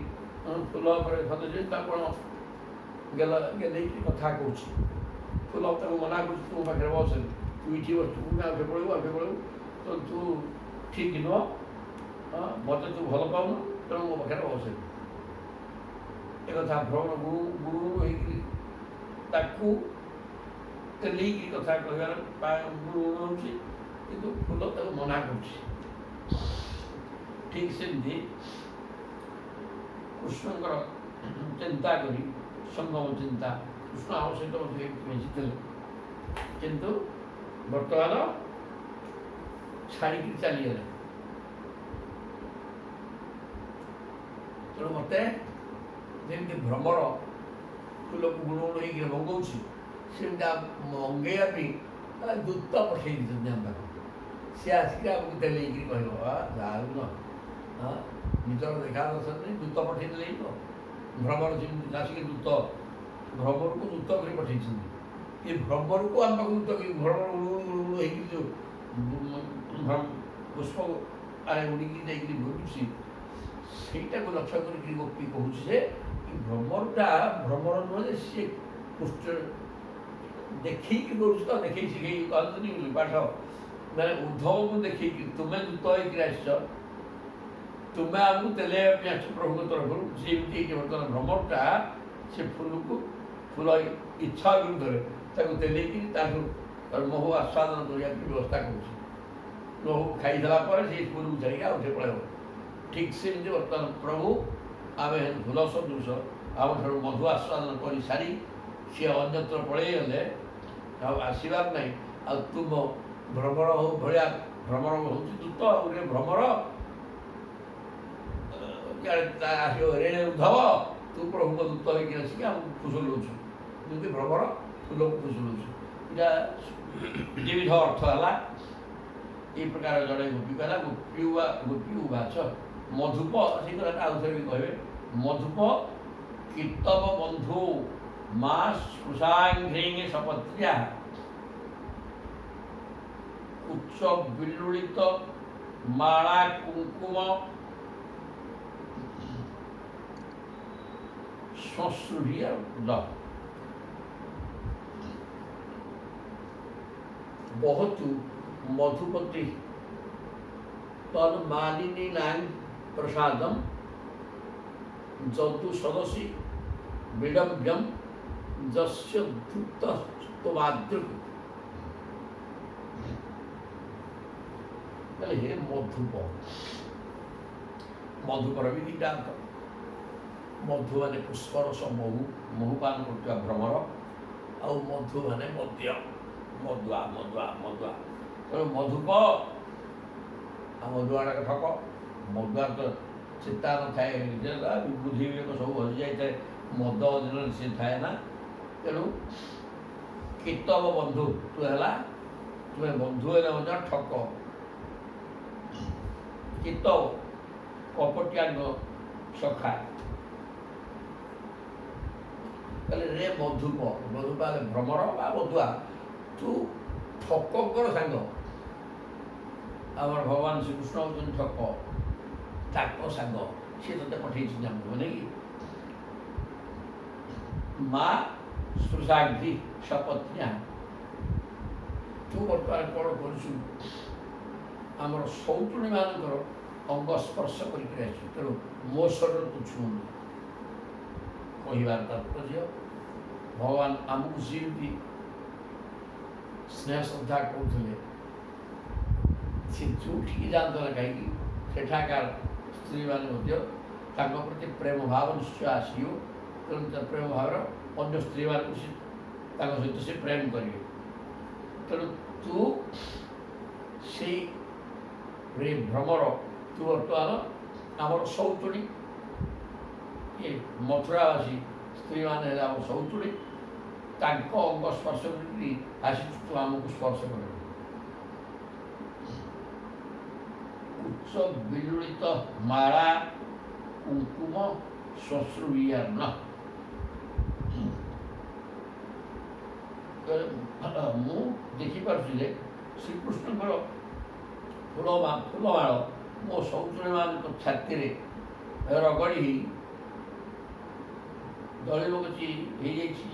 ଫୁଲ ଉପରେ ସତେଜ ଆପଣ ଗେଲେଇକି କଥା କହୁଛି। ଫୁଲ ତାକୁ ମନା କରୁଛି, ତୁ ପାଖରେ ବସେ, ତୁ ଏଇଠି ବସୁ, ଆଗେ ପଳେଇବୁ ତ ତୁ ଠିକ୍ ନୁହଁ, ମୋତେ ତୁ ଭଲ ପାଉନୁ, ତେଣୁ ମୋ ପାଖରେ ବସେ। ଏକଥା ଭ୍ରମଣ ଗୁରୁ ହେଇକିରି ତାକୁ ତେଲେଇକି କଥା କହିବାର ଗୁରୁ ହେଉଛି, କିନ୍ତୁ ଫୁଲ ତାକୁ ମନା କରୁଛି। ଠିକ୍ ସେମିତି କୃଷ୍ଣଙ୍କର ଚିନ୍ତା କରି, ସଙ୍ଗମ ଚିନ୍ତା, କୃଷ୍ଣ ଆମ ସହିତ ମଧ୍ୟ ମିଶିଥିଲେ, କିନ୍ତୁ ବର୍ତ୍ତମାନ ଛାଡ଼ିକି ଚାଲିଗଲେ। ତେଣୁ ମୋତେ ଯେମିତି ଭ୍ରମର ଫୁଲକୁ ଗୁଣ ଗୁଣ ହେଇକି ମଙ୍ଗଉଛି, ସେମିତି ମଙ୍ଗେଇବା ପାଇଁ ଦୂତ ପଠେଇ ଦେଇଛନ୍ତି ଆମ ପାଖକୁ। ସିଏ ଆସିକି ଆମକୁ ତେଲେଇକିରି କହିବ, ଯାହାକୁ ନିଜର ଦେଖା ଦର୍ଶନରେ ଦୂତ ପଠେଇ ଦେଲେ ତ। ଭ୍ରମର ଯେମିତି ଆସିକି ଦୂତ, ଭ୍ରମରକୁ ଦୂତ କରି ପଠେଇଛନ୍ତି। ଏ ଭ୍ରମରକୁ ଆମ ପାଖକୁ ଦୂତ କରି, ଭ୍ରମର ଉଳୁ ହେଇକି ଯେଉଁ ପୁଷ୍ପ ଆଡ଼େ ଉଡ଼ିକି ଯାଇକିରି ବୁଲୁଛି, ସେଇଟାକୁ ଲକ୍ଷ୍ୟ କରିକି ଗୋପୀ କହୁଛି ଯେ ଭ୍ରମର ନୁହେଁ ଯେ ସିଏ କୃଷ୍ଣ ଦେଖେଇକି କରୁଛି ତ, ଦେଖେଇ ଶିଖେଇ କହନ୍ତୁନି ପାଠ, ମାନେ ଉଦ୍ଧବକୁ ଦେଖେଇକି ତୁମେ ଦୂତ ହେଇକିରି ଆସିଛ, ତୁମେ ଆମକୁ ତେଲେଇବା ପାଇଁ ଆସିଛ ପ୍ରଭୁଙ୍କ ତରଫରୁ। ସେମିତି ବର୍ତ୍ତମାନ ଭ୍ରମରଟା ସେ ଫୁଲ ଇଚ୍ଛା ବିରୁଦ୍ଧରେ ତାକୁ ତେଲେଇକିରି ତାଠୁ ମହୁ ଆସ୍ୱାଦନ କରିବା ପାଇଁ ବ୍ୟବସ୍ଥା କରୁଛି। ମହୁ ଖାଇଦେଲା ପରେ ସେଇ ଫୁଲକୁ ଛାଡ଼ିକି ଆଉ ସେ ପଳେଇବ। ଠିକ୍ ସେମିତି ବର୍ତ୍ତମାନ ପ୍ରଭୁ ଆମେ ଫୁଲ ସଦୃଶ ଆମଠାରୁ ମଧୁ ଆସ୍ୱାଦନ କରିସାରି ସିଏ ଅନ୍ୟତ୍ର ପଳେଇଗଲେ, ଆଉ ଆସିବାର ନାହିଁ। ଆଉ ତୁମ ଭ୍ରମର ଭଳିଆ, ଭ୍ରମର ହେଉଛି ଦୂତ, ଆଉ ଭ୍ରମର ଆସିବ ରେ ଉଦ୍ଧବ, ତୁ ପ୍ରଭୁଙ୍କ ଦୂତ ହେଇକି ଆସିକି ଆମକୁ ଫୁସୁଲଉଛୁ, ଯେମିତି ଭ୍ରମର ଫୁଲକୁ ଫୁସୁଲଉଛୁ। ଏଇଟା ଦ୍ୱିବିଧ ଅର୍ଥ ହେଲା। এই ପ୍ରକାର ଜଣେ ଗୋପୀ କହିଲା, ଗୋପୀ ଉବାଚ ମଧୁପ, ସେଇ କଥାଟା ଆଉ ଥରେ ବି କହିବେ, ମଧୁପ କୀର୍ତ୍ତବ ବନ୍ଧୁ ମା ସ୍ପୃଶାଙ୍ଘ୍ରେଙ୍ଗେ ସପତ୍ରିୟା ଉଚ୍ଚ ବିଲୁଳିତ ମାଳା କୁଙ୍କୁମ ସଂସୃଢ଼ିୟ ବହୁତ ମଧୁପତି তন্মালিনী নাং প্রসাদম যদু সদসী বিড়ম্ব্যম যস্য ধূত স্তোমাদ্র। তাহলে হে মধুপ, মধুপର ବି ଦୁଇଟା ଅର୍ଥ। ମଧୁ ମାନେ ପୁଷ୍ପରସ, ମହୁପାନ କରୁଥିବା ଭ୍ରମର, ଆଉ ମଧୁ ମାନେ ମଦ୍ୟ, ମଦୁଆ ମଦୁଆ ମଦୁଆ। ତେଣୁ ମଧୁପ ଆଉ ମଦୁଆଟା ଠକ। ମଦୁଆ ତ ଚିତା ନଥାଏ, ବୁଦ୍ଧି ବିବେକ ସବୁ ହଜିଯାଇଥାଏ, ମଦ ଦିନରେ ସେ ଥାଏ ନା। ତେଣୁ କୀର୍ତ୍ତବ ବନ୍ଧୁ, ତୁମେ ବନ୍ଧୁ ହେଲେ ମଧ୍ୟ ଠକ। କୀର୍ତ୍ତବ କପଟିଆଙ୍କ ସଖା। ତାହେଲେ ରେ ମଧୁପ, ମଧୁପ ହେଲେ ଭ୍ରମର ବା ମଧୁଆ, ତୁ ଠକଙ୍କର ସାଙ୍ଗ ଆମର ଭଗବାନ ଶ୍ରୀକୃଷ୍ଣ ହେଉଛନ୍ତି ଠକ, ତାଙ୍କ ସାଙ୍ଗ ସିଏ ତୋତେ ପଠେଇଛନ୍ତି ଆମକୁ ନାଇଁ କି। ମା ସ୍ପୃଶାଗ୍ରି ସପତ୍ନ୍ୟା, ତୁ ବର୍ତ୍ତମାନ କ'ଣ କରୁଛୁ ଆମର ସୌତୁଣୀମାନଙ୍କର ଅଙ୍ଗ ସ୍ପର୍ଶ କରିକି ଆସିଛୁ, ତେଣୁ ମୋ ଶରୀର ତୁ ଛୁଉଁନି। କହିବାର ତାତ୍ପର୍ଯ୍ୟ ଭଗବାନ ଆମକୁ ଯେମିତି ସ୍ନେହ ଶ୍ରଦ୍ଧା କରୁଥିଲେ, ସେ ଯେଉଁଠିକି ଯାଆନ୍ତୁ ନା କାହିଁକି ସେଠାକାର ସ୍ତ୍ରୀମାନେ ମଧ୍ୟ ତାଙ୍କ ପ୍ରତି ପ୍ରେମ ଭାବ ନିଶ୍ଚୟ ଆସିବ। ତେଣୁ ତା ପ୍ରେମ ଭାବର ଅନ୍ୟ ସ୍ତ୍ରୀମାନଙ୍କୁ ସେ ତାଙ୍କ ସହିତ ସେ ପ୍ରେମ କରିବେ। ତେଣୁ ତୁ ସେଇ ଭ୍ରମର ତୁ ବର୍ତ୍ତମାନ ଆମର ସୌତୁଣୀ, ଏ ମଥୁରାବାସୀ ସ୍ତ୍ରୀମାନେ ହେଲେ ଆମର ସୌତୁଣୀ, ତାଙ୍କ ଅଙ୍ଗ ସ୍ପର୍ଶ କରିକି ଆସିଛୁ, ତୁ ଆମକୁ ସ୍ପର୍ଶ କରିବୁ। ଉଚ୍ଚ ବିଲୁଳିତ ମାଳା କୁଙ୍କୁମ ଶ୍ମଶ୍ରୁବିୟାର୍ଣ୍ଣ, ମୁଁ ଦେଖିପାରୁଛି ଯେ ଶ୍ରୀକୃଷ୍ଣଙ୍କର ଫୁଲମାଳ ମୋ ସୌତୁଣୀମାନଙ୍କ ଛାତିରେ ରଗଡ଼ି ହେଇ ଦଳିମଗଛି ହେଇଯାଇଛି।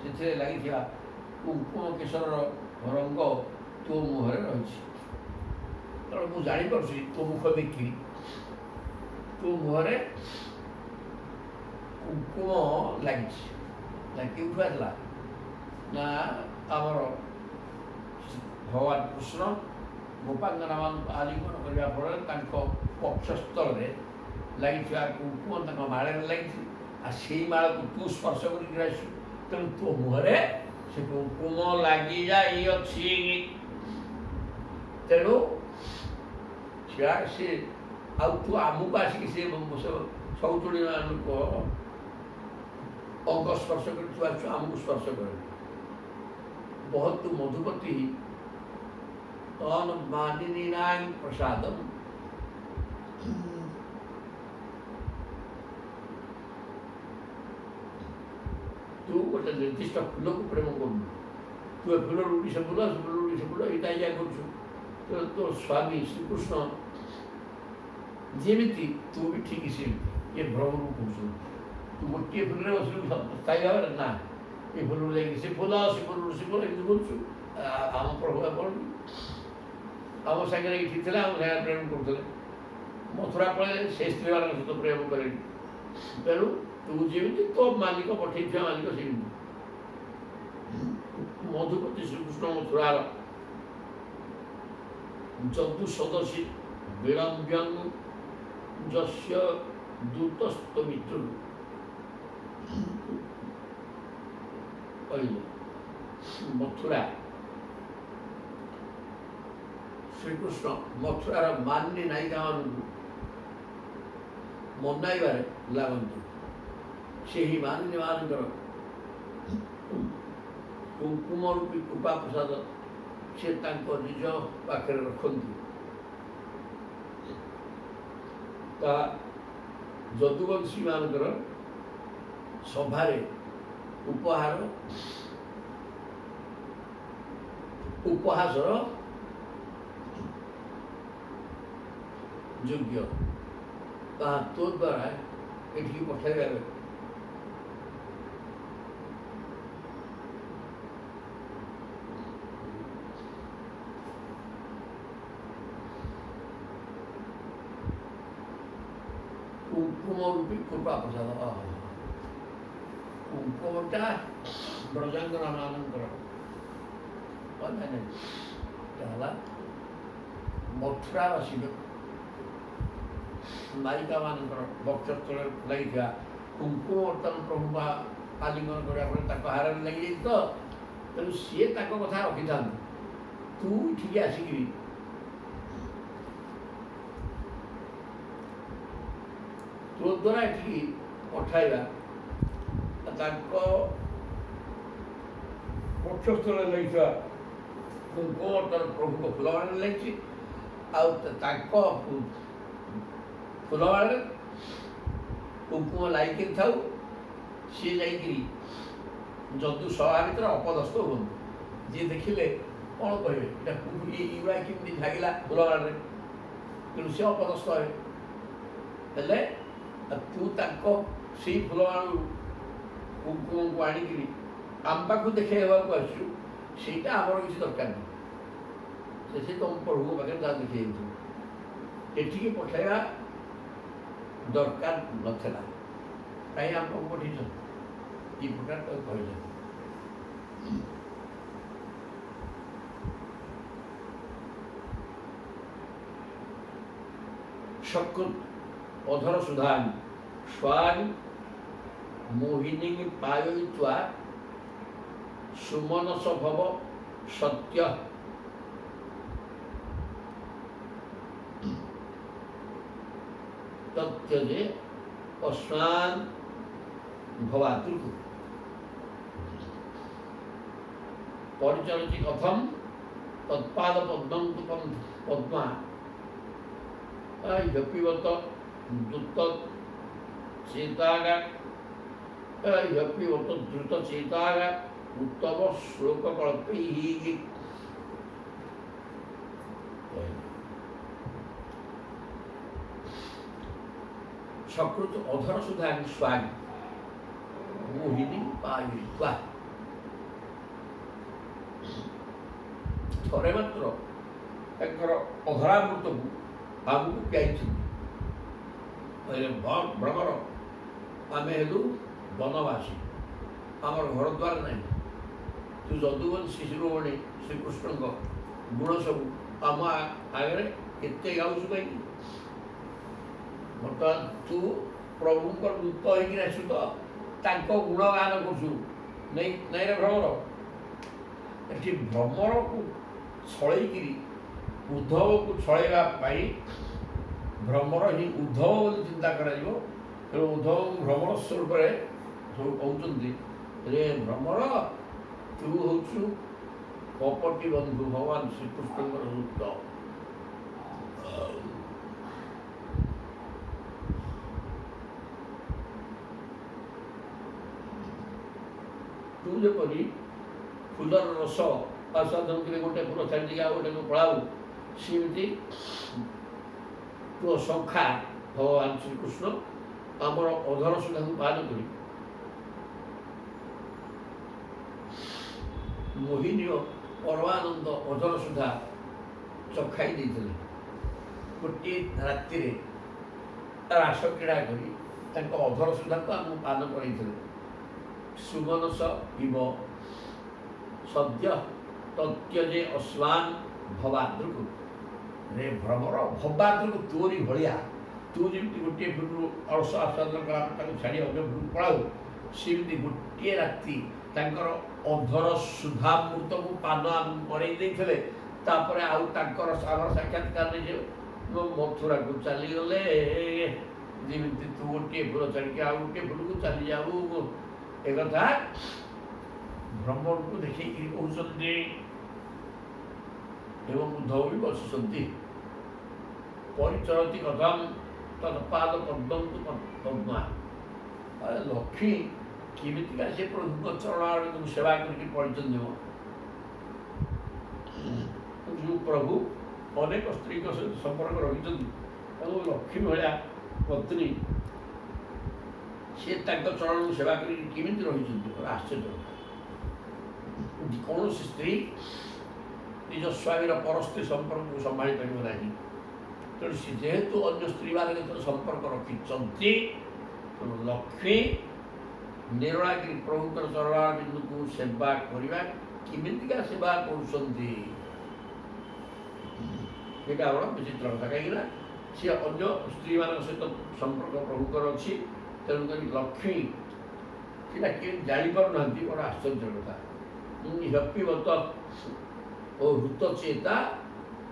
ସେଥିରେ ଲାଗିଥିବା କୁଙ୍କୁମ କେଶରର ରଙ୍ଗ ତୋ ମୁହଁରେ ରହିଛି। ତେଣୁ ମୁଁ ଜାଣିପାରୁଛି ତୋ ମୁଖ ଦେଖି ତୋ ମୁହଁରେ କୁଙ୍କୁମ ଲାଗିଛି। କେଉଁଠୁ ଆସିଲା ନା ଆମର ଭଗବାନ କୃଷ୍ଣ ଗୋପାଙ୍ଗନାମାନଙ୍କୁ ଆଲିଙ୍ଗନ କରିବା ଫଳରେ ତାଙ୍କ ପକ୍ଷସ୍ଥଳରେ ଲାଗିଥିବା କୁଙ୍କୁମ ତାଙ୍କ ମାଳରେ ଲାଗିଛି। ଆଉ ସେଇ ମାଳକୁ ତୁ ସ୍ପର୍ଶ କରିକି ଆସିଛୁ, ତେଣୁ ତୋ ମୁହଁରେ ସେ କୁଙ୍କୁମ ଲାଗିଯାଇଅଛି। ତେଣୁ ସେ ଆଉ ତୁ ଆମକୁ ଆସିକି ସେ ସୌତୁଣୀମାନଙ୍କ ଅଙ୍ଗ ସ୍ପର୍ଶ କରି ତୁ ଆସିଛୁ, ଆମକୁ ସ୍ପର୍ଶ କରିବୁ। ବହୁତ ମଧୁପତି ମାନିନୀନାଂ ପ୍ରସାଦମ୍, ତୁ ଗୋଟେ ନିର୍ଦ୍ଦିଷ୍ଟ ଫୁଲକୁ ପ୍ରେମ କରୁନୁ। ତୁ ଏ ଫୁଲରୁ ଉଡ଼ି ସେ ଫୁଲ, ସେ ଫୁଲରୁ ଉଡ଼ି ସେ ଫୁଲ, ଏଇଟା ଇଆ କରୁଛୁ। ତୋ ସ୍ୱାମୀ ଶ୍ରୀକୃଷ୍ଣ ଯେମିତି ତୁ ବି ଠିକ୍ ସେମିତି ଏ ଭ୍ରମରୁ କହୁଛୁ। ତୁ ଗୋଟିଏ ଫୁଲରେ ବସିଲୁ ସ୍ଥାୟୀ ଭାବରେ ନା, ଏ ଫୁଲରୁ ଯାଇକି ସେ ଫୁଲ, ସେ ଫୁଲରୁ ସେ ଫୁଲ ଏମିତି କରୁଛୁ। ଆମ ପ୍ରଭୁ ଆପଣଙ୍କୁ ଆମ ସାଙ୍ଗରେ ଏଇଠି ଥିଲେ, ଆମ ସାଙ୍ଗରେ ପ୍ରେମ କରୁଥିଲେ। ମଥୁରା ପଳେଇଲେ ସେ ସ୍ତ୍ରୀମାନଙ୍କ ସହିତ ପ୍ରେମ କଲେଣି। ତେଣୁ ତୁ ଯେମିତି ତୋ ମାଲିକ ପଠେଇଥିବା ମାଲିକ ସେମିତି। ମଧୁପତି ଶ୍ରୀକୃଷ୍ଣ ମଥୁରାର ଯଦୁ ସଦସୀ ବିଳମ୍ବ୍ୟଂ ଯସ୍ୟ ଦୂତସ୍ତ ମିତ୍ର କହିଲେ ମଥୁରା ଶ୍ରୀକୃଷ୍ଣ ମଥୁରାର ମାନ୍ୟ ନାୟିକାମାନଙ୍କୁ ମନାଇବାରେ ଲାଗନ୍ତି। ସେହି ମାନ୍ୟମାନଙ୍କର କୁଙ୍କୁମ ରୂପୀ କୃପା ପ୍ରସାଦ ସେ ତାଙ୍କ ନିଜ ପାଖରେ ରଖନ୍ତି। ତା ଯଦୁବଂଶୀମାନଙ୍କର ସଭାରେ ଉପହାସର ଯୋଗ୍ୟ, ତାହା ତୋ ଦ୍ୱାରା ଏଠିକି ପଠାଇବା କୁଙ୍କୁମ ରୂପୀ କୃପା ପ୍ରସାଦ। କୁଙ୍କୁମଟା ବ୍ରଜାଙ୍ଗନାମାନଙ୍କର ହେଲା ମଥୁରାବାସୀ ନାୟିକାମାନଙ୍କର ବକ୍ଷସ୍ଥଳରେ ଲାଗିଥିବା କୁଙ୍କୁମ ବର୍ତ୍ତମାନ ପ୍ରଭୁ ଆଲିଙ୍ଗନ କରିବା ପରେ ତାଙ୍କ ହାରରେ ଲାଗିଯାଇଛି ତ, ତେଣୁ ସିଏ ତାଙ୍କ କଥା ରଖିଥାନ୍ତି। ତୁ ଏଠିକି ଆସିକିରି ତୋ ଦ୍ୱାରା ଏଠିକି ପଠାଇବା ତାଙ୍କ ପକ୍ଷସ୍ଥଳରେ ଲାଗିଥିବା କୁଙ୍କୁମ ବର୍ତ୍ତମାନ ପ୍ରଭୁଙ୍କ ଫୁଲମାଳରେ ଲାଗିଛି। ଆଉ ତାଙ୍କ ଫୁଲମାଳରେ କୁଙ୍କୁମ ଲାଗିକିରି ଥାଉ, ସିଏ ଯାଇକିରି ଯଦୁ ସଭା ଭିତରେ ଅପଦସ୍ତ ହୁଅନ୍ତୁ। ଯିଏ ଦେଖିଲେ କ'ଣ କହିବେ ଏଇଟା ଏଇଗୁଡ଼ା କେମିତି ଝାଗିଲା ଫୁଲମାଳରେ, ତେଣୁ ସେ ଅପଦସ୍ଥ ହେବେ। ହେଲେ ତୁ ତାଙ୍କ ସେଇ ଫୁଲମାଳରୁ କୁଙ୍କୁମକୁ ଆଣିକିରି ଆମ ପାଖକୁ ଦେଖେଇ ହେବାକୁ ଆସିଛୁ, ସେଇଟା ଆମର କିଛି ଦରକାର ନାହିଁ। ସେ ତମ ପ୍ରଭୁଙ୍କ ପାଖରେ ଯାହା ଦେଖେଇ ଦେଇଥିବ, ଏଠିକି ପଠାଇବା ଦରକାର ନଥିଲା। କାହିଁ ଆମ ପାଖକୁ ପଠେଇଛନ୍ତି ଏ ପ୍ରକାର ତାକୁ କହିଲେ। ସକୃତ ଅଧର ସୁଧାନି ସ୍ୱାଂ ମୋହିନୀ ପାୟୟିତ୍ୱା ସୁମନସ ଭବ ସତ୍ୟ ତତ୍ତ୍ୟଜେ ଅସ୍ମାନ୍ ଭବାତୃ ପରିଚରତି କଥମ୍ ତତ୍ପାଦ ପଦ୍ମଂ ପଦ୍ମା ह्यपिवत द्रुत चेतागा ह्यपिवत द्रुत चेतागा उत्तम श्लोक कल्पैः सकृत अधर सुधा स्वाग मोहिनी पायित्वा थरे मात्र तांकर अधरामृतକୁ आमको पियाई भ्रमर आम हेलु वनवासी आमर घर द्वार ना तू जदुवंशी शिरोमणि श्रीकृष्ण गुण सब आम आगे एते गाँव कहीं बर्तमान तू प्रभु दूत होकर आसु तो गुणगान करु नहीं रे भ्रमर ये भ्रमर को छलैकि उद्धव को छलैवा भ्रमर ही उद्धव बोली चिंता करा तेणु उद्धव भ्रमर स्वरूप कहते रे भ्रमर तू हूँ कपटी बंधु भगवान श्रीकृष्ण दूत तू जपरी फूलर रस आस्वादन कर गोटे फूल छाड़ी आ गोटे पड़ाऊ सेमती तो सखा भगवान श्रीकृष्ण आमर अधर सुधा को पान कर मोहिनी परमानंद अधर सुधा चखाई देते गोटे राति रास क्रीड़ा कर अधर सुधा को आम पान कर सुमनस इव सद्य तत्यजे अस्वान् भवाद्रुक रे भ्रमर भवाद्रुक तोरी भाया तू जमी गोटे फुलू अड़स आस्वादन कला छाड़ी अन्य फुल पड़ाऊ सेमती गोटे राति अधर सुधामृत को पान करे आउ साक्षात्कार मथुरा को चलीगले जमी तू गोटे फूल छाड़ी आउ गोटे फूल को चली जाऊ एक भ्रमर को देख कहते एवं उद्धव भी बसुंट परिचरती कथम तत्पाद पद्म पद्मा लक्ष्मी किमिका से प्रभु चरण सेवा करके पढ़ते जो प्रभु अनेक स्त्री सहित संपर्क रही लक्ष्मी भाया पत्नी सी चरण सेवा करके रही आश्चर्य कौन स्त्री निज स्वामी पर स्त्री संपर्क को संभाली पार ना तेणु सी जेहेतु अन्य स्त्री मान संपर्क रखी लक्ष्मी निरलागिरी प्रभु चरणाबिंदु को सेवा करवा किमिका सेवा कर विचित्र कथा कहीं सी अन्य स्त्री मान सहित संपर्क प्रभुकर अच्छी तेणुक लक्ष्मी सीटा कि जापार ना बड़ा आश्चर्य कथा ह्यपिवत ओ हृतचेता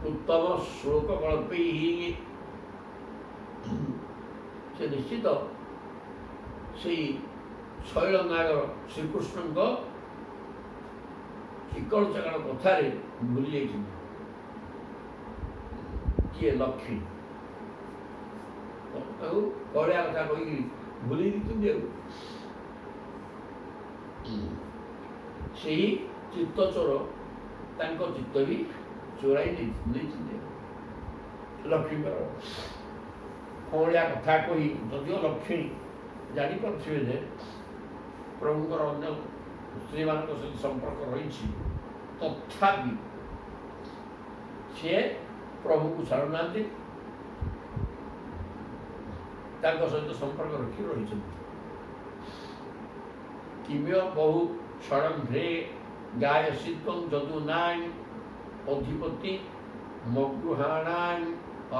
उत्तम श्लोक कल्पै से निश्चित से शैलनागर श्रीकृष्ण चिकड़ चकड़ कथार भूली जाइए किए लक्ष्मी कहलिया कथा कही भूली से चित्तचोर ତାଙ୍କ ଚିତ୍ତ ବି ଚୋରାଇ ନେଇଛନ୍ତି। ଲକ୍ଷ୍ମୀଙ୍କର କଅଁଳିଆ କଥା କହି ଯଦିଓ ଲକ୍ଷ୍ମୀ ଜାଣିପାରୁଥିବେ ଯେ ପ୍ରଭୁଙ୍କର ଅନ୍ୟ ସ୍ତ୍ରୀମାନଙ୍କ ସହିତ ସମ୍ପର୍କ ରହିଛି, ତଥାପି ସିଏ ପ୍ରଭୁକୁ ଛାଡ଼ୁନାହାନ୍ତି, ତାଙ୍କ ସହିତ ସମ୍ପର୍କ ରଖି ରହିଛନ୍ତି। କିମ୍ୟ ବହୁ ଷଡ଼ଙ୍ଘ୍ରେ ଗାୟସିତ୍ୱଂ ଯଦୁନାଂ ଅଧିପତି ମଗୃହାଣାଂ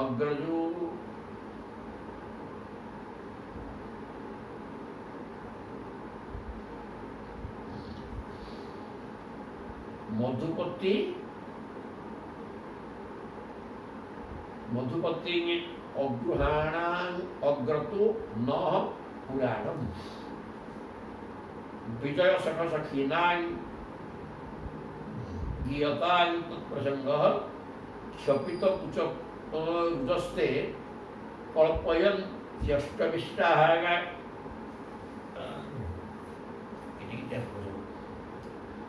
ଅଗ୍ରଜୁ। ମଧୁପତି ଅଗୃହାଣାଂ ଅଗ୍ରତୁ ନଃ ପୁରାଣମ୍ ବିଜୟ ସଖ ସଖୀନାଂ গীয়তাং তৎপ্রসঙ্গঃ ক্ষপিত কুচস্তে কল্পয়ন জ্যেষ্ঠবিষ্টাহ।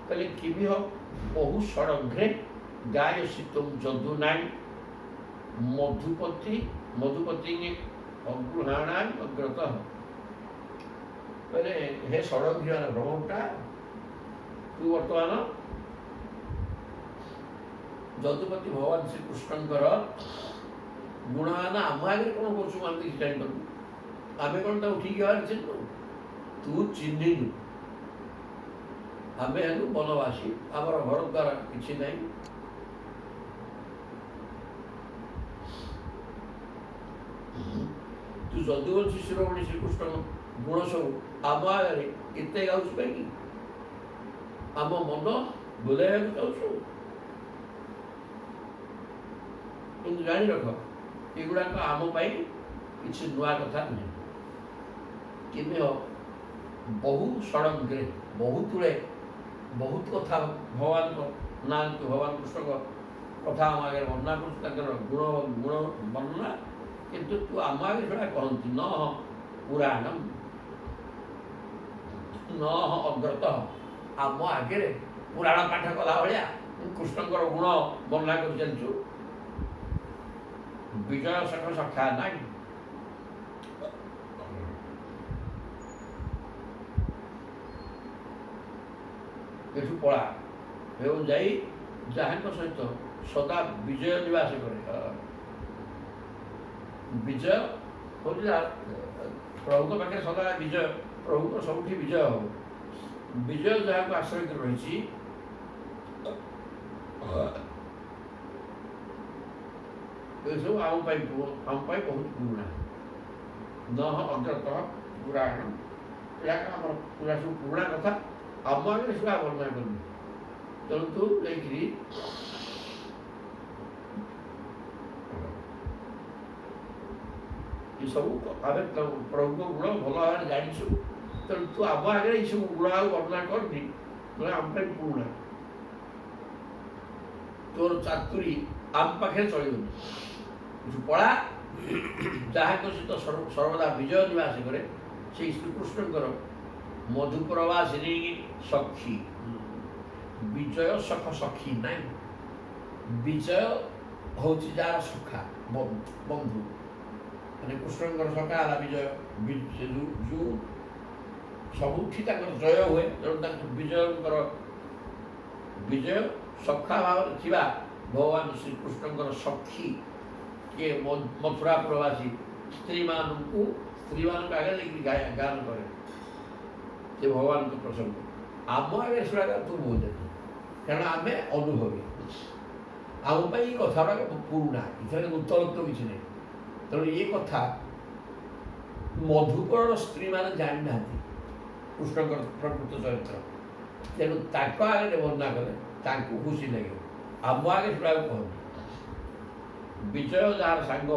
তাহলে কিমিহ বহু ষড়ঘ্রে গায়সিতং যদুনাং মধুপতি অগৃহাণাং অগ্রতঃ। କହିଲେ ହେ ଷଡ଼ଘ୍ରିୟ ଭ୍ରମଟା, ତୁ ବର୍ତ୍ତମାନ ଯଦୁପତି ଭଗବାନ ଶ୍ରୀକୃଷ୍ଣଙ୍କର ଗୁଣଗାନ ଆମ ଆଗରେ କ'ଣ କରୁଛୁ ଆମେ କିଛି ଜାଣିପାରୁନୁ। ଆମେ କ'ଣ ତାକୁ ଠିକ୍ ହେବାର ଚିହ୍ନୁ? ତୁ ଚିହ୍ନିନୁ। ଆମେ ହେଲୁ ବନବାସୀ, ଆମର ଘର ଦ୍ୱାରା କିଛି ନାହିଁ। ତୁ ଯଦୁବଂଶୀ ଶିରୋମଣି ଶ୍ରୀକୃଷ୍ଣଙ୍କ ଗୁଣ ସବୁ ଆମ ଆଗରେ ଏତେ ଗାଉଛୁ କାହିଁକି? ଆମ ମନ ବୁଲାଇବାକୁ ଚାହୁଁଛୁ। କିନ୍ତୁ ଜାଣି ରଖ, ଏଗୁଡ଼ାକ ଆମ ପାଇଁ କିଛି ନୂଆ କଥା ନୁହେଁ। କିମ୍ୟ ବହୁ ଷଡ଼ଙ୍ଘ୍ରେ, ବହୁତ ଗୁଡ଼େ ବହୁତ କଥା ଭଗବାନଙ୍କ ନାଁ, ଭଗବାନ କୃଷ୍ଣଙ୍କ କଥା ଆମ ଆଗରେ ବର୍ଣ୍ଣନା କରୁଛୁ, ତାଙ୍କର ଗୁଣ ବର୍ଣ୍ଣନା। କିନ୍ତୁ ତୁ ଆମ ଆଗରେ ସେଟା କହନ୍ତି ନଃ ପୁରାଣମ୍ ନଃ ଅଗ୍ରତଃ। ଆମ ଆଗରେ ପୁରାଣ ପାଠ କଲା ଭଳିଆ କୃଷ୍ଣଙ୍କର ଗୁଣ ବର୍ଣ୍ଣନା କରି ଚାଲିଛୁ। ବିଜୟ ସଖ ସଖା ନାହିଁ। ଏଠୁ ପଳା ଏବଂ ଯାଇ ଯାହାଙ୍କ ସହିତ ସଦା ବିଜୟ ନିବାସ କରେ। ବିଜୟ ହେଉଛି ପ୍ରଭୁଙ୍କ ପାଖରେ ସଦା ବିଜୟ, ପ୍ରଭୁଙ୍କ ସବୁଠି ବିଜୟ ହବ। ବିଜୟ ଯାହାକୁ ଆଶ୍ରୟ କରି ରହିଛି, ଏସବୁ ଆମ ପାଇଁ ବହୁତ ପୁରୁଣା। ନଃ ଅଗ୍ରତଃ ପୁରାଣ, ଏହା ଆମର ପୁରା ସବୁ ପୁରୁଣା କଥା, ଆମ ଆଗରେ ସେଟା ବର୍ଣ୍ଣନା କରିବି। ତେଣୁ ତୁ ଯାଇକିରି ଏସବୁ ଆମେ ପ୍ରଭୁଙ୍କ ଗୁଣ ଭଲ ଭାବରେ ଜାଣିଛୁ। ତେଣୁ ତୁ ଆମ ଆଗରେ ଏଇସବୁ ଗୁଣ ଆଉ ବର୍ଣ୍ଣନା କରନି, ନହେଲେ ଆମ ପାଇଁ ପୁରୁଣା। ତୋର ଚାତୁରୀ ଆମ ପାଖରେ ଚଳିବନି। ଏଠୁ ପଳା, ଯାହାଙ୍କ ସହିତ ସର୍ବଦା ବିଜୟ ନିବାସ କରେ, ସେଇ ଶ୍ରୀକୃଷ୍ଣଙ୍କର ମଧୁପ୍ରବାସିନୀ ସଖୀ। ବିଜୟ ସଖ ସଖୀ ନାହିଁ। ବିଜୟ ହେଉଛି ଯାହାର ସଖା, ବନ୍ଧୁ। ମାନେ କୃଷ୍ଣଙ୍କର ସଖା ହେଲା ବିଜୟ। ଯେଉଁ ସବୁଠି ତାଙ୍କର ଜୟ ହୁଏ, ତେଣୁ ତାଙ୍କ ବିଜୟ ସଖା ଭାବରେ ଥିବା ଭଗବାନ ଶ୍ରୀକୃଷ୍ଣଙ୍କର ସଖୀ କିଏ? ମଥୁରା ପ୍ରବାସୀ ସ୍ତ୍ରୀମାନଙ୍କ ଆଗରେ ନେଇକି ଗାନ କରେ ସେ ଭଗବାନଙ୍କ ପ୍ରସଙ୍ଗ। ଆମ ଆଗରେ ଶୁଣା ତୁ ବୋଧେ, କାରଣ ଆମେ ଅନୁଭବୀ। ଆମ ପାଇଁ ଏ କଥା ଗୁଡ଼ାକ ପୁରୁଣା, ଏଥିରେ ନୂତନତ୍ୱ କିଛି ନାହିଁ। ତେଣୁ ଏ କଥା ମଧୁକରର ସ୍ତ୍ରୀମାନେ ଜାଣିନାହାନ୍ତି କୃଷ୍ଣଙ୍କର ପ୍ରକୃତ ଚରିତ୍ର। ତେଣୁ ତାଙ୍କ ଆଗରେ ବର୍ଣ୍ଣନା କଲେ ତାଙ୍କୁ ଖୁସି ଲାଗିବ। ଆମ ଆଗରେ ଶୁଣାକୁ କହନ୍ତି। ବିଜୟ ଯାହାର ସାଙ୍ଗ,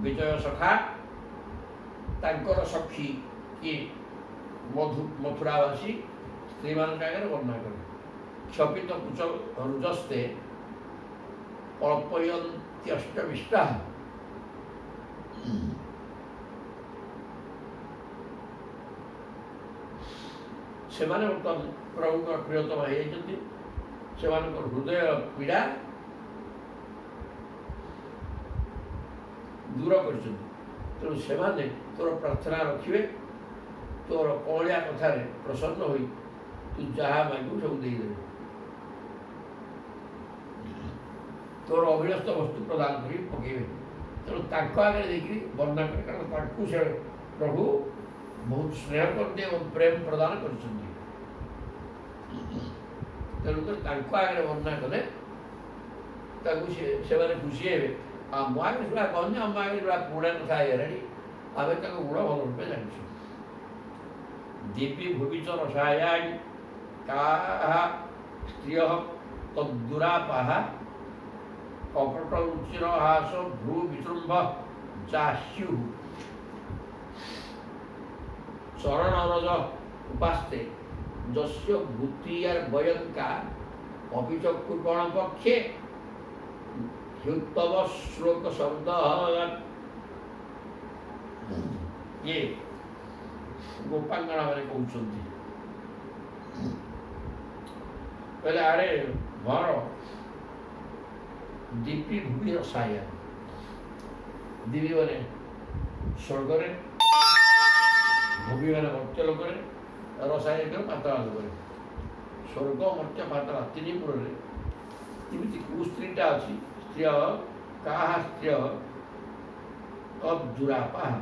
ବିଜୟ ସଖା, ତାଙ୍କର ସଖୀ କିଏ? ମଥୁରାବାସୀ ସ୍ତ୍ରୀମାନଙ୍କ ଆଗରେ ବର୍ଣ୍ଣନା କରେ। କ୍ଷପିତ କୁଚ ରୁଜସ୍ତେ କଳ୍ପୟନ୍ତ୍ୟଷ୍ଟବିଷ୍ଟାଃ। ସେମାନେ ବର୍ତ୍ତମାନ ପ୍ରଭୁଙ୍କର ପ୍ରିୟତମା ହେଇଯାଇଛନ୍ତି। ସେମାନଙ୍କର ହୃଦୟ ପୀଡ଼ା ଦୂର କରିଛନ୍ତି। ତେଣୁ ସେମାନେ ତୋର ପ୍ରାର୍ଥନା ରଖିବେ, ତୋର କଅଁଳିଆ କଥାରେ ପ୍ରସନ୍ନ ହୋଇ ତୁ ଯାହା ମାଗିବୁ ସବୁ ଦେଇଦେବେ, ତୋର ଅଭିଳସ୍ତ ବସ୍ତୁ ପ୍ରଦାନ କରି ପକାଇବେ। ତେଣୁ ତାଙ୍କ ଆଗରେ ଦେଇକରି ବର୍ଣ୍ଣନା କରେ, କାରଣ ତାଙ୍କୁ ସେ ପ୍ରଭୁ ବହୁତ ସ୍ନେହ କରନ୍ତି ଏବଂ ପ୍ରେମ ପ୍ରଦାନ କରିଛନ୍ତି। ତେଣୁକରି ତାଙ୍କ ଆଗରେ ବର୍ଣ୍ଣନା କଲେ ତାଙ୍କୁ ସେମାନେ ଖୁସି ହେବେ। ଆମ ଆଗରେ ସେଗୁଡ଼ା କହନ୍ତି, ଆମ ଆଗରେ ସେଗୁଡ଼ା ପୁରୁଣା କଥା ହେଇଗଲାଣି, ଆମେ ତାଙ୍କ ଗୁଣ ଭଲ ରୂପେ ଜାଣିଛୁ। ଦିବି ଭୂମିଚ ରସାୟାଣି କାହା ସ୍ତ୍ରିୟ ତଦ୍ଦୁରାପାହା କପଟ ରୁଚିର ହାସ ଭ୍ରୁ ବିଶୃମ୍ଭ ଚାସ୍ୟୁ চরণরজ উপাস্তে যস্য ভূতিয়ার বয়ঙ্কা অপিচক্ষুর্পণ পক্ষে হ্যুত্তম শ্লোক শব্দ ইয়ে ଗୋପାଙ୍ଗଣା ମାନେ କହୁଛନ୍ତି, କହିଲେ ଆରେ ମୋର ଦୀପି ଭୂମି ରସାୟନ, ଦିବି ମାନେ ସ୍ୱର୍ଗରେ, ଭୂମି ମାନେ ମର୍ତ୍ୟ ଲୋକରେ, ରସାୟନ ପାତାଳ ଲୋକରେ। ସ୍ୱର୍ଗ ମର୍ତ୍ୟ ପାତାଳ ତିନି ପୁରରେ ଏମିତି କେଉଁ ସ୍ତ୍ରୀଟା ଅଛି, ସ୍ତ୍ରୀୟ କାହା ସ୍ତ୍ରୀୟ ତଦ୍ଦୁରାପାହା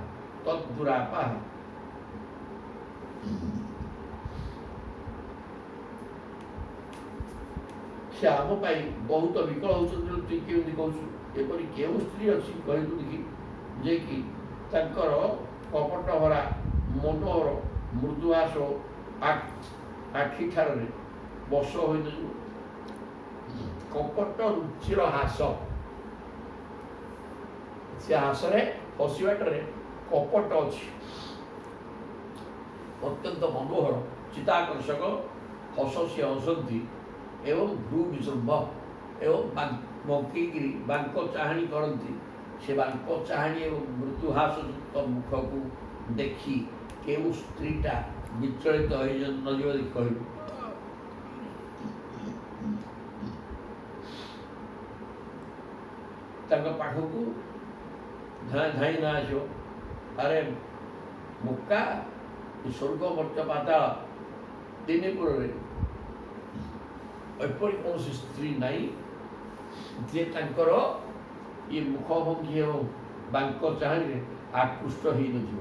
ସେ ଆମ ପାଇଁ ବହୁତ ବିକଳ ହେଉଛନ୍ତି। ତୁ କେମିତି କହୁଛୁ? ଏପରି କେଉଁ ସ୍ତ୍ରୀ ଅଛି କହିଲୁ ଦେଖି, ଯେ କି ତାଙ୍କର କପଟ ଭରା ମନୋହର ମୃଦୁହାସ ଆଖି ଠାରରେ ବଶ ହୋଇଯିବ। କପଟ ରୁଚିର ହାସ, ସେ ହାସରେ ହସିବାଟାରେ କପଟ ଅଛି। ଅତ୍ୟନ୍ତ ମନୋହର ଚିତ୍ତାକର୍ଷକ ହସ ସିଏ ହସନ୍ତି ଏବଂ ଭ୍ରୁ ବିଶୃମ୍ଭ ଏବଂ ବଙ୍କେଇକିରି ବାଙ୍କ ଚାହାଣୀ କରନ୍ତି। ସେ ବାଙ୍କ ଚାହାଣୀ ଏବଂ ମୃଦୁହାସ ଯୁକ୍ତ ମୁଖକୁ ଦେଖି କେଉଁ ସ୍ତ୍ରୀଟା ବିଚଳିତ ହୋଇନଯିବ ଦେଖି କହିବୁ। ତାଙ୍କ ପାଖକୁ ଧାଇଁ ନ ଆସିବ, ଆରେ ମୁକା ସ୍ୱର୍ଗ ମର୍ତ୍ତ୍ୟ ପାତାଳ ତିନି ପୁରରେ ଏପରି କୌଣସି ସ୍ତ୍ରୀ ନାହିଁ ଯିଏ ତାଙ୍କର ଇଏ ମୁଖଭଙ୍ଗୀ ଏବଂ ବାଙ୍କ ଚାହାଣୀରେ ଆକୃଷ୍ଟ ହେଇନଥିବ।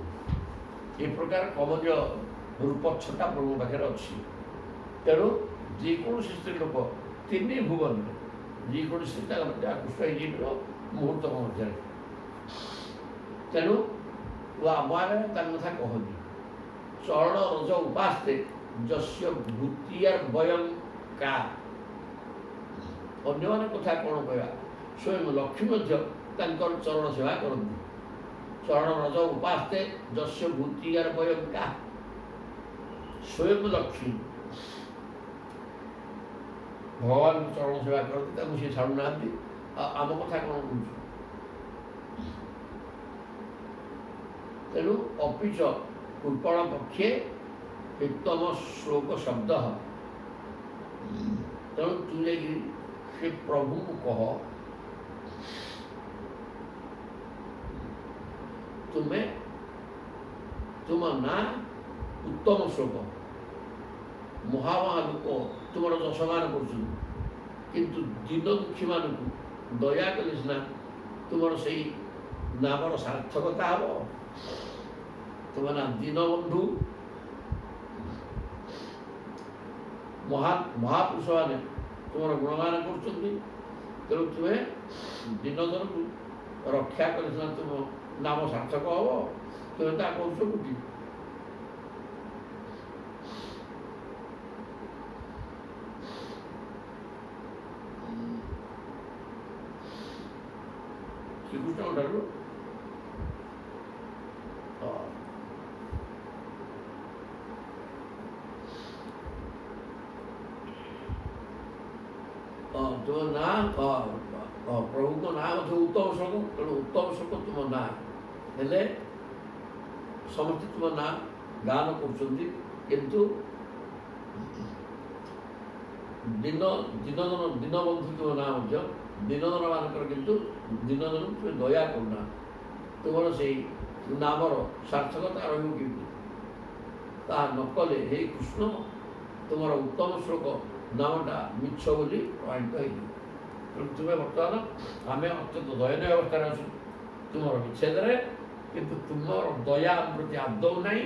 ଏ ପ୍ରକାର କମନୀୟ ରୂପ ଛଟା ପ୍ରଭୁ ପାଖରେ ଅଛି। ତେଣୁ ଯେକୌଣସି ସ୍ତ୍ରୀ ଲୋକ ତିନି ଭୁବନରେ ଯେକୌଣସି ସ୍ତ୍ରୀ ତାଙ୍କ ମଧ୍ୟରେ ଆକୃଷ୍ଟ ହେଇଯିବ ମୁହୂର୍ତ୍ତକ ମଧ୍ୟରେ। ତେଣୁ ଆମ ଆଗରେ ତାଙ୍କ କଥା କହନ୍ତି। ଚରଣ ରଜ ଉପାସ୍ତେ ଯସ୍ୟ ଭୂତିଆ ବୟଂ କା, ଅନ୍ୟମାନଙ୍କ କଥା କ'ଣ କହିବା, ସ୍ୱୟଂ ଲକ୍ଷ୍ମୀ ମଧ୍ୟ ତାଙ୍କର ଚରଣ ସେବା କରନ୍ତି। ଚରଣ ରଜ ଉପାସ୍ତେ ଯସ୍ୟ ଭୂତିଆର ବୟଂ କା, ସ୍ୱୟଂ ଲକ୍ଷ୍ମୀ ଭଗବାନଙ୍କ ଚରଣ ସେବା କରନ୍ତି, ତାଙ୍କୁ ସିଏ ଛାଡ଼ୁନାହାନ୍ତି। ଆଉ ଆମ କଥା କ'ଣ କହୁଛୁ? ତେଣୁ ଅପିଚ କୃପଣ ପକ୍ଷେ ଉତ୍ତମ ଶ୍ଲୋକ ଶବ୍ଦ। ତେଣୁ ତୁ ଯାଇକି ସେ ପ୍ରଭୁଙ୍କୁ କହ, ତୁମ ନାଁ ଉତ୍ତମ ଶ୍ଲୋକ, ମହାମହା ଲୋକ ତୁମର ଯଶଗାନ କରୁଛନ୍ତି, କିନ୍ତୁ ଦୀନ ଦୁଃଖୀମାନଙ୍କୁ ଦୟା କଲେ ସିନା ତୁମର ସେଇ ନାମର ସାର୍ଥକତା ହେବ। ତୁମ ନା ଦୀନବନ୍ଧୁ। ମହାପୁରୁଷ ମାନେ ତୁମର ଗୁଣଗାନ କରୁଛନ୍ତି, ତେଣୁ ତୁମେ ଦୀନଜନକୁ ରକ୍ଷା କଲେ ସିନା ତୁମ ନାମ ସାର୍ଥକ ହେବ। ତୁମେ ତା କହୁଛ କୋଉଠି? ଶ୍ରୀକୃଷ୍ଣଙ୍କ ଠାରୁ ତୁମ ନାଁ ପ୍ରଭୁଙ୍କ ନାଁ ମଧ୍ୟ ଉତ୍ତମ ଶ୍ଲୋକ। ତେଣୁ ଉତ୍ତମ ଶ୍ଲୋକ ତୁମ ନାଁ ହେଲେ ସମସ୍ତେ ତୁମ ନାଁ ଗାନ କରୁଛନ୍ତି, କିନ୍ତୁ ଦୀନବନ୍ଧୁ ତୁମ ନାଁ ମଧ୍ୟ ଦୀନମାନଙ୍କର କିନ୍ତୁ ଦୀନଜନଙ୍କୁ ଦୟା କରୁନା। ତୁମର ସେଇ ନାମର ସାର୍ଥକତା ରହିବ କେମିତି? ତାହା ନ କଲେ ହେ କୃଷ୍ଣ ତୁମର ଉତ୍ତମ ଶ୍ଲୋକ ନାମଟା ମିଛ ବୋଲି ପ୍ରମାଣିତ ହେଇଯିବ। ତେଣୁ ତୁମେ ବର୍ତ୍ତମାନ ଆମେ ଅତ୍ୟନ୍ତ ଦୟନୀୟ ଅବସ୍ଥାରେ ଅଛୁ ତୁମର ବିଚ୍ଛେଦରେ, କିନ୍ତୁ ତୁମର ଦୟା ଆମ ପ୍ରତି ଆଦୌ ନାହିଁ।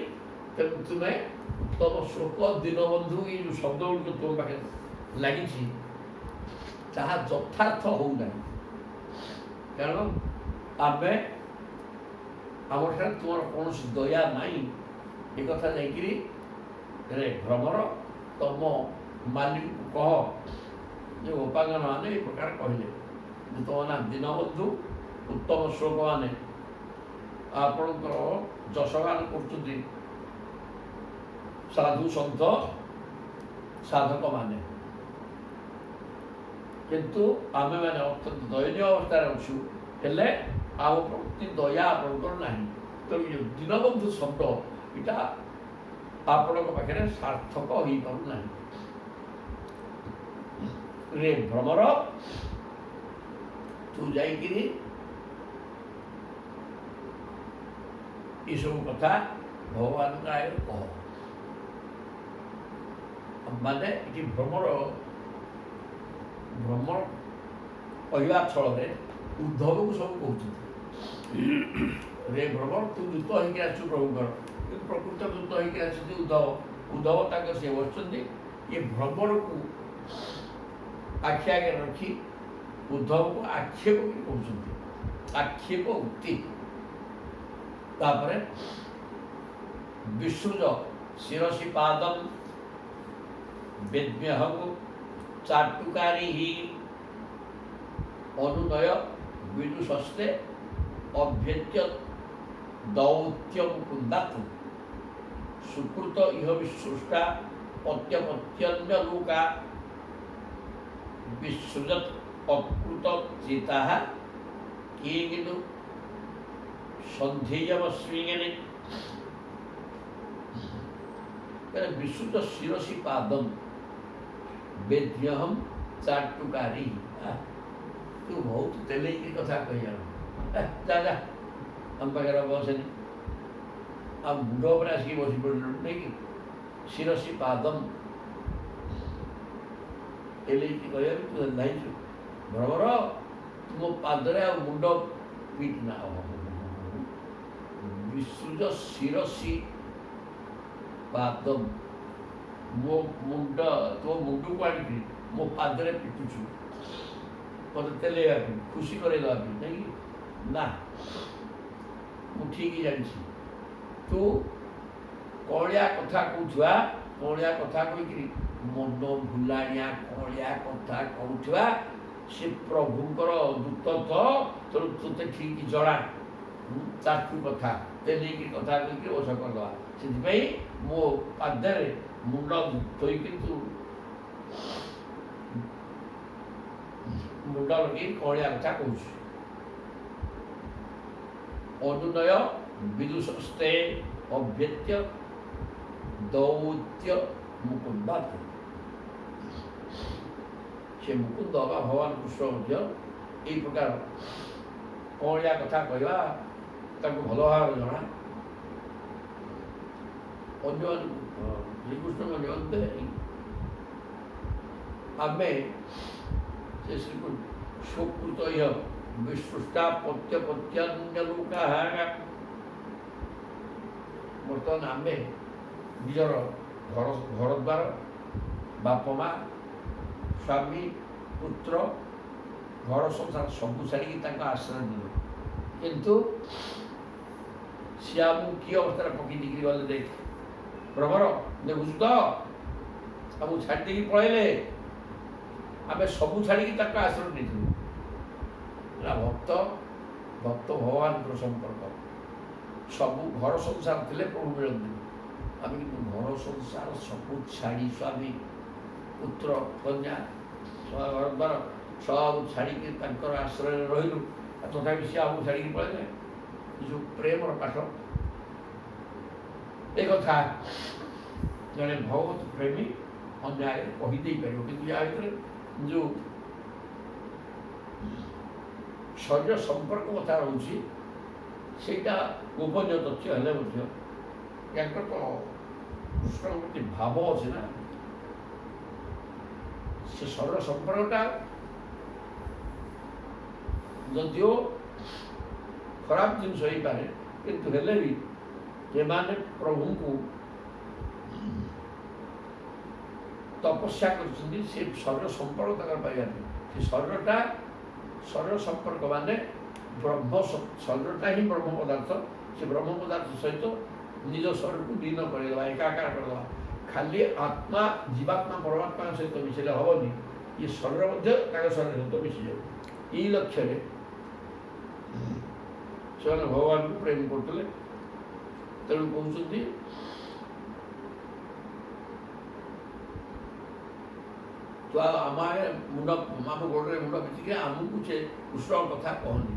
ତେଣୁ ତୁମେ ଉତ୍ତମ ଶ୍ଲୋକ ଦୀନବନ୍ଧୁ ଏଇ ଯେଉଁ ଶବ୍ଦ ଗୁଡ଼ିକ ତୁମ ପାଖରେ ଲାଗିଛି ତାହା ଯଥାର୍ଥ ହେଉନାହିଁ। କାରଣ ଆମେ ଆମଠାରେ ତୁମର କୌଣସି ଦୟା ନାହିଁ ଏକଥା ଯାଇକିରି ରେ ଭ୍ରମର ତମ ମାଲିକକୁ କହ ଯେ ଗୋପାଙ୍ଗନ ମାନେ ଏ ପ୍ରକାର କହିଲେ ଯେ ତୁମ ନାଁ ଦୀନବନ୍ଧୁ, ଉତ୍ତମ ଶ୍ଲୋକ ମାନେ ଆପଣଙ୍କର ଯଶଗାନ କରୁଛନ୍ତି ସାଧୁ ସନ୍ଥ ସାଧକମାନେ, କିନ୍ତୁ ଆମେମାନେ ଅତ୍ୟନ୍ତ ଦୟନୀୟ ଅବସ୍ଥାରେ ଅଛୁ, ହେଲେ ଆମ ପ୍ରତି ଦୟା ଆପଣଙ୍କର ନାହିଁ। ତେଣୁ ଏ ଦୀନବନ୍ଧୁ ଶବ୍ଦ ଏଇଟା ଆପଣଙ୍କ ପାଖରେ ସାର୍ଥକ ହୋଇପାରୁନାହିଁ। ରେ ଭ୍ରମର ତୁ ଯାଇକିରି ଏସବୁ କଥା ଭଗବାନଙ୍କ ଆଗରେ କହ। ମାନେ ଏଠି ଭ୍ରମର କହିବା ଛଳରେ ଉଦ୍ଧବକୁ ସବୁ କହୁଛନ୍ତି ରେ ଭ୍ରମର ତୁ ଦୂତ ହେଇକି ଆସିଛୁ ପ୍ରଭୁଙ୍କର, କିନ୍ତୁ ପ୍ରକୃତ ଦୂତ ହେଇକି ଆସିଛନ୍ତି ଉଦ୍ଧବ ତାଙ୍କ ସେ ବସିଛନ୍ତି। ଏ ଭ୍ରମରକୁ ଆଖି ଆଗରେ ରଖି ଉଦ୍ଧବକୁ ଆକ୍ଷେପ ବି କରୁଛନ୍ତି, ଆକ୍ଷେପ ଉକ୍ତି। ତାପରେ ବିସୃଜ ଶିରସି ପାଦମ୍ ବେଦ୍ମ୍ୟହଂ ଚାଟୁକାରୀ ହି ଅନୁନୟ ବିଦୁଷସ୍ତେ ଅଭ୍ୟେତ୍ୟ ଦୌତ୍ୟଂ କୁନ୍ଦାତୁ ସୁକୃତ ଇହ ବିସୃଷ୍ଟା ପତ୍ୟପତ୍ୟନ୍ୟ ଲୋକା ବିସୃଜତ୍ ଅକୃତ ଚିତାଃ କିଙ୍ଗିନୁ ସନ୍ଧେୟମସ୍ମିଙ୍ଗନେ। ବିସୃଜ ଶିରସି ପାଦମ୍ ବେଦ୍ମ୍ୟହଂ ଚାଟୁକାରୀ। ତୁ ବହୁତ ତେଲେଇକି କଥା କହିଯାଉ, ଯା ଯା ଆମ ପାଖରେ ବସେନି, ଆଉ ମୁଣ୍ଡ ଉପରେ ଆସିକି ବସି ପଡ଼ିଲୁ ନାଇକି? ଶିରସି ପାଦମ୍ ତେଲେଇକି କହିବା ବି ତୁ ନାଇଛୁ ଭ୍ରମର, ତୁମ ପାଦରେ ଆଉ ମୁଣ୍ଡ ପିଟ୍ ନା ବିସୃଜ ଶିରସି ପାଦମ୍, ମୋ ମୁଣ୍ଡ ତୋ ମୁଣ୍ଡକୁ ଆଣିକି ମୋ ପାଦରେ ପିଟୁଛୁ ମୋତେ ତେଲେଇବା ପାଇଁ, ଖୁସି କରେଇଦେବା ପାଇଁ, ନାଇକି? ନା, ମୁଁ ଠିକ୍ ଜାଣିଛି ତୁ କଅଳିଆ କଥା କହୁଥିବା, କଅଳିଆ କଥା କହିକିରି ମନ ଭୁଲାଣିଆ କଅଳିଆ କଥା କହୁଥିବା ସେ ପ୍ରଭୁଙ୍କର ଦୂତ ତ, ତେଣୁ ତୋତେ ଠିକ୍ ଜଣା ଚାଟୁ କଥା ତେଲେଇକି କଥା କହିକି ଓଷ କରିଦେବା। ସେଥିପାଇଁ ମୋ ପାଦରେ ମୁଣ୍ଡ ଥୋଇକି ତୁ ମୁଣ୍ଡ ଲଗେଇ କଅଳିଆ କଥା କହୁଛୁ। ଅନୁନୟ ବିଦୁଷସ୍ତେ ଅଭ୍ୟେତ୍ୟ ଦୌତ୍ୟ ମୁକୁନ୍ଦାତ୍। ସେ ମୁକୁନ୍ଦ ବା ଭଗବାନ କୃଷ୍ଣ ମଧ୍ୟ ଏଇ ପ୍ରକାର କଅଳିଆ କଥା କହିବା ତାଙ୍କୁ ଭଲ ଭାବରେ ଜଣା। ଅନ୍ୟମାନଙ୍କୁ ଶ୍ରୀକୃଷ୍ଣଙ୍କ ନିମନ୍ତେ ଆମେ ସେ ସୁକୃତ ଇହ ବିସୃଷ୍ଟା ପତ୍ୟପତ୍ୟାନ୍ୟ ଲୋକା। ବର୍ତ୍ତମାନ ଆମେ ନିଜର ଘରଦ୍ୱାର ବାପ ମା ସ୍ୱାମୀ ପୁତ୍ର ଘର ସଂସାର ସବୁ ଛାଡ଼ିକି ତାଙ୍କ ଆଶ୍ରୟ ଦେଲୁ, କିନ୍ତୁ ସିଏ ଆମକୁ କି ଅବସ୍ଥାରେ ପକେଇ ଦେଇକିରି ଗଲେ ଦେଖ ଭ୍ରମର, ଦେଖୁଛୁ ତ ଆମକୁ ଛାଡ଼ି ଦେଇକି ପଳେଇଲେ। ଆମେ ସବୁ ଛାଡ଼ିକି ତାଙ୍କ ଆଶ୍ରୟ ନେଇଥିଲୁ। ଭକ୍ତ ଭଗବାନଙ୍କର ସମ୍ପର୍କ, ସବୁ ଘର ସଂସାର ଥିଲେ ପ୍ରଭୁ ମିଳନ୍ତି। ଆମେ କିନ୍ତୁ ଘର ସଂସାର ସବୁ ଛାଡ଼ି ସ୍ୱାମୀ ପୁତ୍ର କନ୍ୟା ଘରଦ୍ୱାର ସବୁ ଛାଡ଼ିକି ତାଙ୍କର ଆଶ୍ରୟରେ ରହିଲୁ, ତଥାପି ସିଏ ଆମକୁ ଛାଡ଼ିକି ପଳେଇଲେ। ଏ ଯେଉଁ ପ୍ରେମର ପାଠ, ଏ କଥା ଜଣେ ଭଗବତ ପ୍ରେମୀ ଅନ୍ୟ ଆଗରେ କହିଦେଇପାରିବ। କିନ୍ତୁ ୟା ଭିତରେ ଯେଉଁ ଶରୀର ସମ୍ପର୍କ କଥା ରହୁଛି ସେଇଟା ଗୋପନୀୟ ତଥ୍ୟ ହେଲେ ମଧ୍ୟ ୟାଙ୍କର ତ କୃଷ୍ଣଙ୍କ ପ୍ରତି ଭାବ ଅଛି ନା, ସେ ଶରୀର ସମ୍ପର୍କଟା ଯଦିଓ ଖରାପ ଜିନିଷ ହେଇପାରେ, କିନ୍ତୁ ହେଲେ ବି ଏମାନେ ପ୍ରଭୁଙ୍କୁ ତପସ୍ୟା କରିଛନ୍ତି ସେ ଶରୀର ସମ୍ପର୍କ ତାଙ୍କର ପାଇବା ପାଇଁ। ସେ ଶରୀର ସମ୍ପର୍କ ମାନେ ବ୍ରହ୍ମ, ଶରୀରଟା ହିଁ ବ୍ରହ୍ମ ପଦାର୍ଥ। ସେ ବ୍ରହ୍ମ ପଦାର୍ଥ ସହିତ ନିଜ ଶରୀରକୁ ଲୀନ କରିଦେବା, ଏକାକାର କରିଦେବା। ଖାଲି ଆତ୍ମା ଜୀବାତ୍ମା ପରମାତ୍ମାଙ୍କ ସହିତ ମିଶିଲେ ହେବନି, ଏ ଶରୀର ମଧ୍ୟ ତାଙ୍କ ଶରୀର ସହିତ ମିଶିଯାଉ। ଏଇ ଲକ୍ଷ୍ୟରେ ସେମାନେ ଭଗବାନଙ୍କୁ ପ୍ରେମ କରୁଥିଲେ। ତେଣୁ କହୁଛନ୍ତି ତୁ ଆମ ମୁଣ୍ଡ ଆମ ଗୋଡ଼ରେ ମୁଣ୍ଡ ପିଚିକି ଆମକୁ ସେ କୃଷ୍ଣଙ୍କ କଥା କହନି।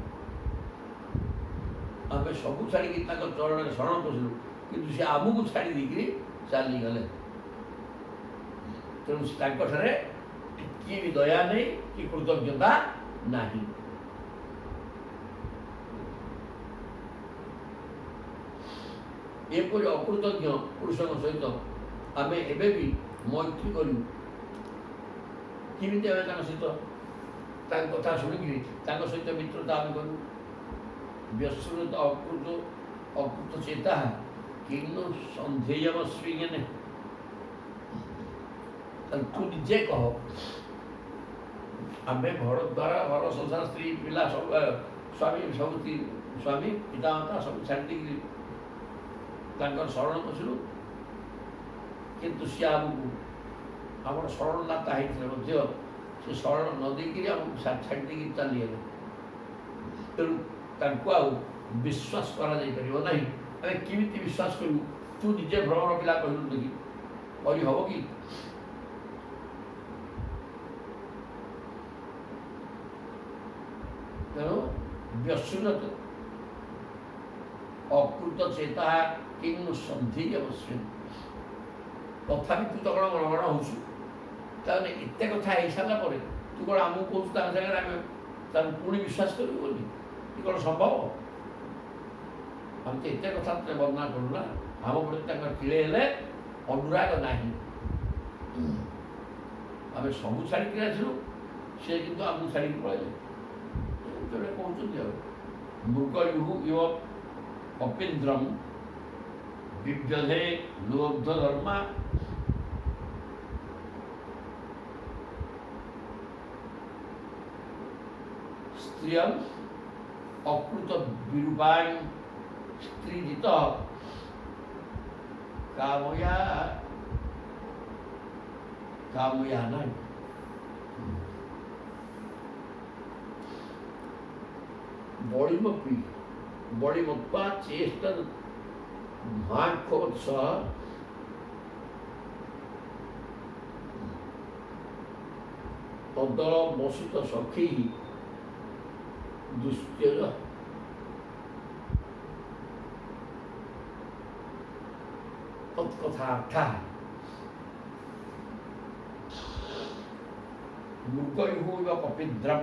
ଆମେ ସବୁ ଛାଡ଼ିକି ତାଙ୍କ ଚରଣରେ ଶରଣ ପଶିଲୁ, କିନ୍ତୁ ସେ ଆମକୁ ଛାଡ଼ି ଦେଇକିରି ଚାଲିଗଲେ। ତେଣୁ ତାଙ୍କଠାରେ ଟିକିଏ ବି ଦୟା ନାହିଁ କି କୃତଜ୍ଞତା ନାହିଁ। ଏପରି ଅକୃତଜ୍ଞ ପୁରୁଷଙ୍କ ସହିତ ଆମେ ଏବେ ବି ମୈତ୍ରୀ କରିବୁ। କେମିତି ଆମେ ତାଙ୍କ ସହିତ ତାଙ୍କ କଥା ଶୁଣିକିରି ତାଙ୍କ ସହିତ ମିତ୍ରତା ଆମେ କରିବୁ? ବ୍ୟସୃତ ଅକୃତ ଚେତା କିନୁ ସନ୍ଧେୟମସ୍ୱିଙ୍ଗେନେ। ତୁ ନିଜେ କହ, ଆମେ ଘର ଦ୍ୱାର ଘର ସଂସାର ସ୍ତ୍ରୀ ପିଲା ସବୁ ସ୍ୱାମୀ ସବୁ ସ୍ୱାମୀ ପିତାମାତା ସବୁ ଛାଡ଼ି ଦେଇକିରି ତାଙ୍କର ଶରଣ ପଶିଲୁ, କିନ୍ତୁ ସିଏ ଆମକୁ ଆମର ଶରଣଦାତା ହେଇଥିଲେ ମଧ୍ୟ ସେ ଶରଣ ନ ଦେଇକିରି ଆମକୁ ଛାଡ଼ି ଦେଇକି ଚାଲିଗଲେ। ତେଣୁ ତାଙ୍କୁ ଆଉ ବିଶ୍ୱାସ କରାଯାଇପାରିବ ନାହିଁ। ଆମେ କେମିତି ବିଶ୍ୱାସ କରିବୁ? ତୁ ନିଜେ ଭ୍ରମର ପିଲା କହିଲୁ ଦେଖି, କରିହେବ କି? ତେଣୁ ବ୍ୟସୃତ ଅକୃତ ଚେତା କିନୁ ସନ୍ଧେୟମସ୍ୱିଙ୍ଗେନେ। ତଥାପି ତୁ ତ କ'ଣ ଗଣଗଣ ହେଉଛୁ? ତାହେଲେ ଏତେ କଥା ହେଇସାରିଲା ପରେ ତୁ କ'ଣ ଆମକୁ କହୁଛୁ ତାଙ୍କ ଜାଗାରେ ଆମେ ତାଙ୍କୁ ପୁଣି ବିଶ୍ୱାସ କରିବୁ ବୋଲି? ଏ କ'ଣ ସମ୍ଭବ? ଆମେ ତ ଏତେ କଥା ବର୍ଣ୍ଣନା କରୁ ନା। ଆମ ପ୍ରତି ତାଙ୍କର କିଳେ ହେଲେ ଅନୁରାଗ ନାହିଁ। ଆମେ ସବୁ ଛାଡ଼ିକିରି ଆସିଲୁ, ସେ କିନ୍ତୁ ଆମକୁ ଛାଡ଼ିକି ପଳାଇଲେ। ତେଣୁ କହୁଛନ୍ତି ଆଉ ମୃଗୟୁ ଇବ କପୀନ୍ଦ୍ରମ୍ ବିବ୍ୟଧେ ଲୁବ୍ଧ ଧର୍ମା। ସ୍ତ୍ରିୟଂ ଅକୃତ ବିରୂପାଂ ସ୍ତ୍ରୀଜିତ କାମୟା ନାହିଁ। ବଳିମତ୍वा चेष्टा भाग्योत्सह तदल बसित सखी दुस्त्यज तत्कथार्था। मृगयुः कपिद्रम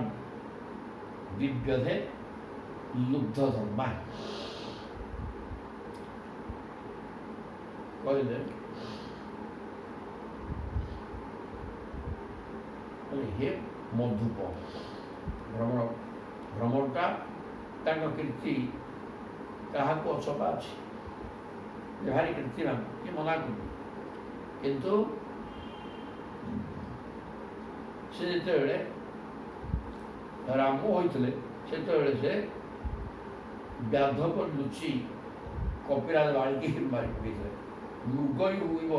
बिभ्यधे लुब्ध धर्मा। କହିଲେ हे ମଧୁପ ଭ୍ରମରଟା ତାଙ୍କ କୀର୍ତ୍ତି କାହାକୁ ଅଛପା ଅଛି, ଭାରି କୀର୍ତ୍ତିମାନ, କିଏ ମନା କରୁ। କିନ୍ତୁ ସେ ଯେତେବେଳେ ରାମ ହୋଇଥିଲେ ସେତେବେଳେ ସେ ବ୍ୟାଧକ ଲୁଚି କପିରାଜ ବାଳିକି ମାରି ପକେଇଥିଲେ। ମୃଗୟୁ ଇବ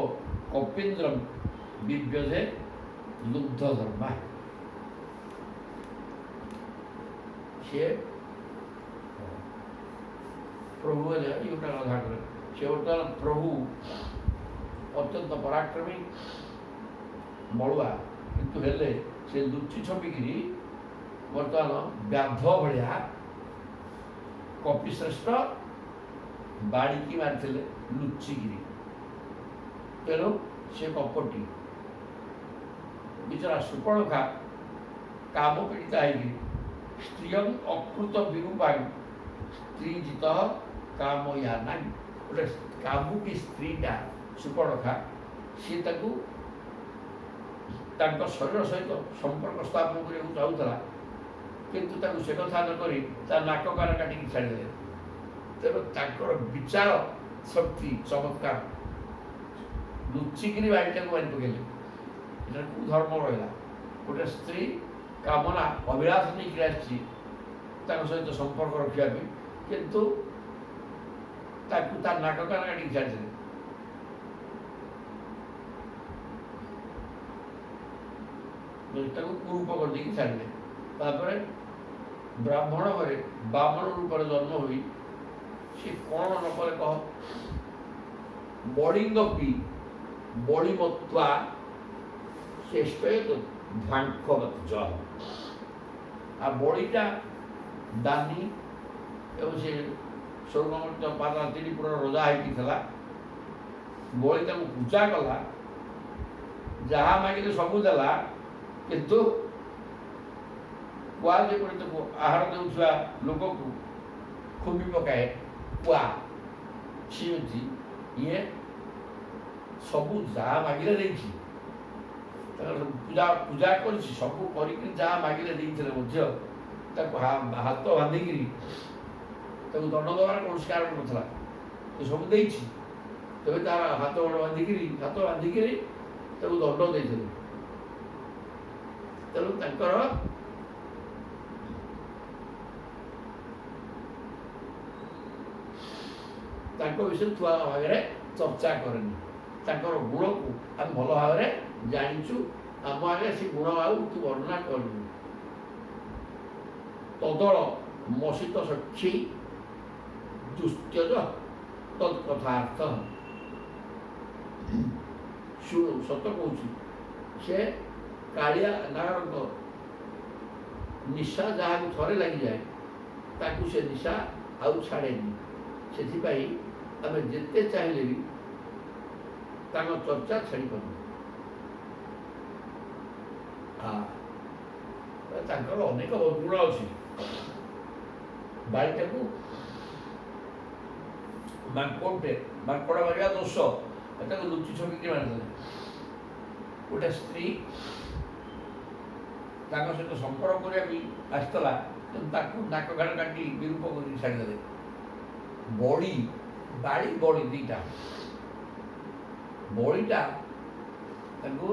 କପୀନ୍ଦ୍ରମ୍ ବିବ୍ୟଧେ ଲୁବ୍ଧ ଧର୍ମା। ସିଏ ପ୍ରଭୁ ହେଲେ ଏଇ ଗୋଟେ କଥା କରେ, ସେ ବର୍ତ୍ତମାନ ପ୍ରଭୁ ଅତ୍ୟନ୍ତ ପରାକ୍ରମୀ ବଳୁଆ, କିନ୍ତୁ ହେଲେ ସେ ଲୁଚି ଛପିକିରି ବର୍ତ୍ତମାନ ବ୍ୟାଧ ଭଳିଆ କପିଶ୍ରେଷ୍ଠ ବାଡ଼ିକି ମାରିଥିଲେ ଲୁଚିକିରି। ତେଣୁ ସେ କପଟି ବିଚରା ସୁପର୍ଣ୍ଣଖା କାମ ପୀଡ଼ିତା ହେଇକି ସ୍ତ୍ରୀୟଂ ଅକୃତ ବିରୂପାଂ ସ୍ତ୍ରୀ ଜିତ କାମ ୟା ନାହିଁ। ଗୋଟେ କାମୁକି ସ୍ତ୍ରୀଟା ସୁପର୍ଣ୍ଣଖା ସିଏ ତାକୁ ତାଙ୍କ ଶରୀର ସହିତ ସମ୍ପର୍କ ସ୍ଥାପନ କରିବାକୁ ଚାହୁଁଥିଲା, କିନ୍ତୁ ତାକୁ ସେ କଥା ନ କରି ତା ନାକ କାନ କାଟିକି ଛାଡ଼ିଦେଲେ। ତେଣୁ ତାଙ୍କର ବିଚାର ଶକ୍ତି ଚମତ୍କାର, ଲୁଚିକିରି ବାଡ଼ିଟାକୁ ମାରି ପକେଇଲେ। ଏଟା କେଉଁ ଧର୍ମ ରହିଲା? ଗୋଟେ ସ୍ତ୍ରୀ କାମନା ଅଭିଳାଷ ନେଇକି ଆସିଛି ତାଙ୍କ ସହିତ ସମ୍ପର୍କ ରଖିବା ପାଇଁ, କିନ୍ତୁ ତାକୁ ତା ନାକ କାନ କାଟିକି ଛାଡ଼ିଦେଲେ। ତାକୁ କୁରୂପ କରିଦେଇକି ଛାଡ଼ିଲେ। ତାପରେ ବ୍ରାହ୍ମଣ ଘରେ ବାମନ ରୂପରେ ଜନ୍ମ ହୋଇ ସେ କ'ଣ ନ କଲେ କହ, ବଳିଙ୍ଗ ପି ବଳିମତ୍ୱା ଶ୍ରେଷ୍ଠ ଧ୍ୱାଙ୍କବତ୍ସ। ଆଉ ବଳିଟା ଦାନୀ ଏବଂ ସେ ସ୍ୱର୍ଗମର୍ତ୍ତ ପାତାଳପୁରର ରଜା ହେଇକି ଥିଲା। ବଳି ତାକୁ ପୂଜା କଲା, ଯାହା ମାଗିଲେ ସବୁ ଦେଲା, କିନ୍ତୁ କୁଆ ଯେପରି ତାକୁ ଆହାର ଦେଉଥିବା ଲୋକକୁ ଖୁମ୍ବି ପକାଏ କୁଆ ସେମିତି ଇଏ ସବୁ ଯାହା ମାଗିଲେ ଦେଇଛି। ପୂଜା କରିଛି, ସବୁ କରିକି ଯାହା ମାଗିଲେ ଦେଇଥିଲେ ମଧ୍ୟ ତାକୁ ହାତ ବାନ୍ଧିକିରି ତାକୁ ଦଣ୍ଡ ଦେବାର କୌଣସି କାରଣ ନଥିଲା। ସେ ସବୁ ଦେଇଛି, ତେବେ ତାର ହାତ ବାନ୍ଧିକିରି ତାକୁ ଦଣ୍ଡ ଦେଇଥିଲେ। ତେଣୁ ତାଙ୍କର ତାଙ୍କ ବିଷୟରେ ଥୁଆ ଭାବରେ ଚର୍ଚ୍ଚା କରେନି। ତାଙ୍କର ଗୁଣକୁ ଆମେ ଭଲ ଭାବରେ ଜାଣିଛୁ, ଆମ ଆଗରେ ସେ ଗୁଣ ଆଉ ତୁ ବର୍ଣ୍ଣନା କରିବୁ। ତଦଳ ମସିତ ସକ୍ଷୀ ଦୁସ୍ତ୍ୟଜ ତତ୍କଥାର୍ଥ। ଶୁଣୁ, ସତ କହୁଛି, ସେ କାଳିଆ ନାଗରଙ୍କ ନିଶା ଯାହାକୁ ଥରେ ଲାଗିଯାଏ ତାକୁ ସେ ନିଶା ଆଉ ଛାଡ଼େନି। ସେଥିପାଇଁ ଆମେ ଯେତେ ଚାହିଁଲେ ବି ତାଙ୍କ ଚର୍ଚ୍ଚା ଛାଡ଼ିପାରୁନୁ। ତାଙ୍କର ଅନେକ ଗୁଣ ଅଛି। ବାଡ଼ିଟାକୁ ମାଙ୍କଡ଼ ମାରିବା ଦୋଷ, ତାକୁ ଲୁଚି ଛପିକି ମାରିଦେଲେ। ଗୋଟେ ସ୍ତ୍ରୀ ତାଙ୍କ ସହିତ ସମ୍ପର୍କ କରିବା ପାଇଁ ଆସିଥିଲା, କିନ୍ତୁ ତାକୁ ନାକ କାନ କାଟି ବିରୂପ କରିକି ଛାଡ଼ିଦେଲେ। ବଳି ଦିଟା, ବଳିଟା ତାଙ୍କୁ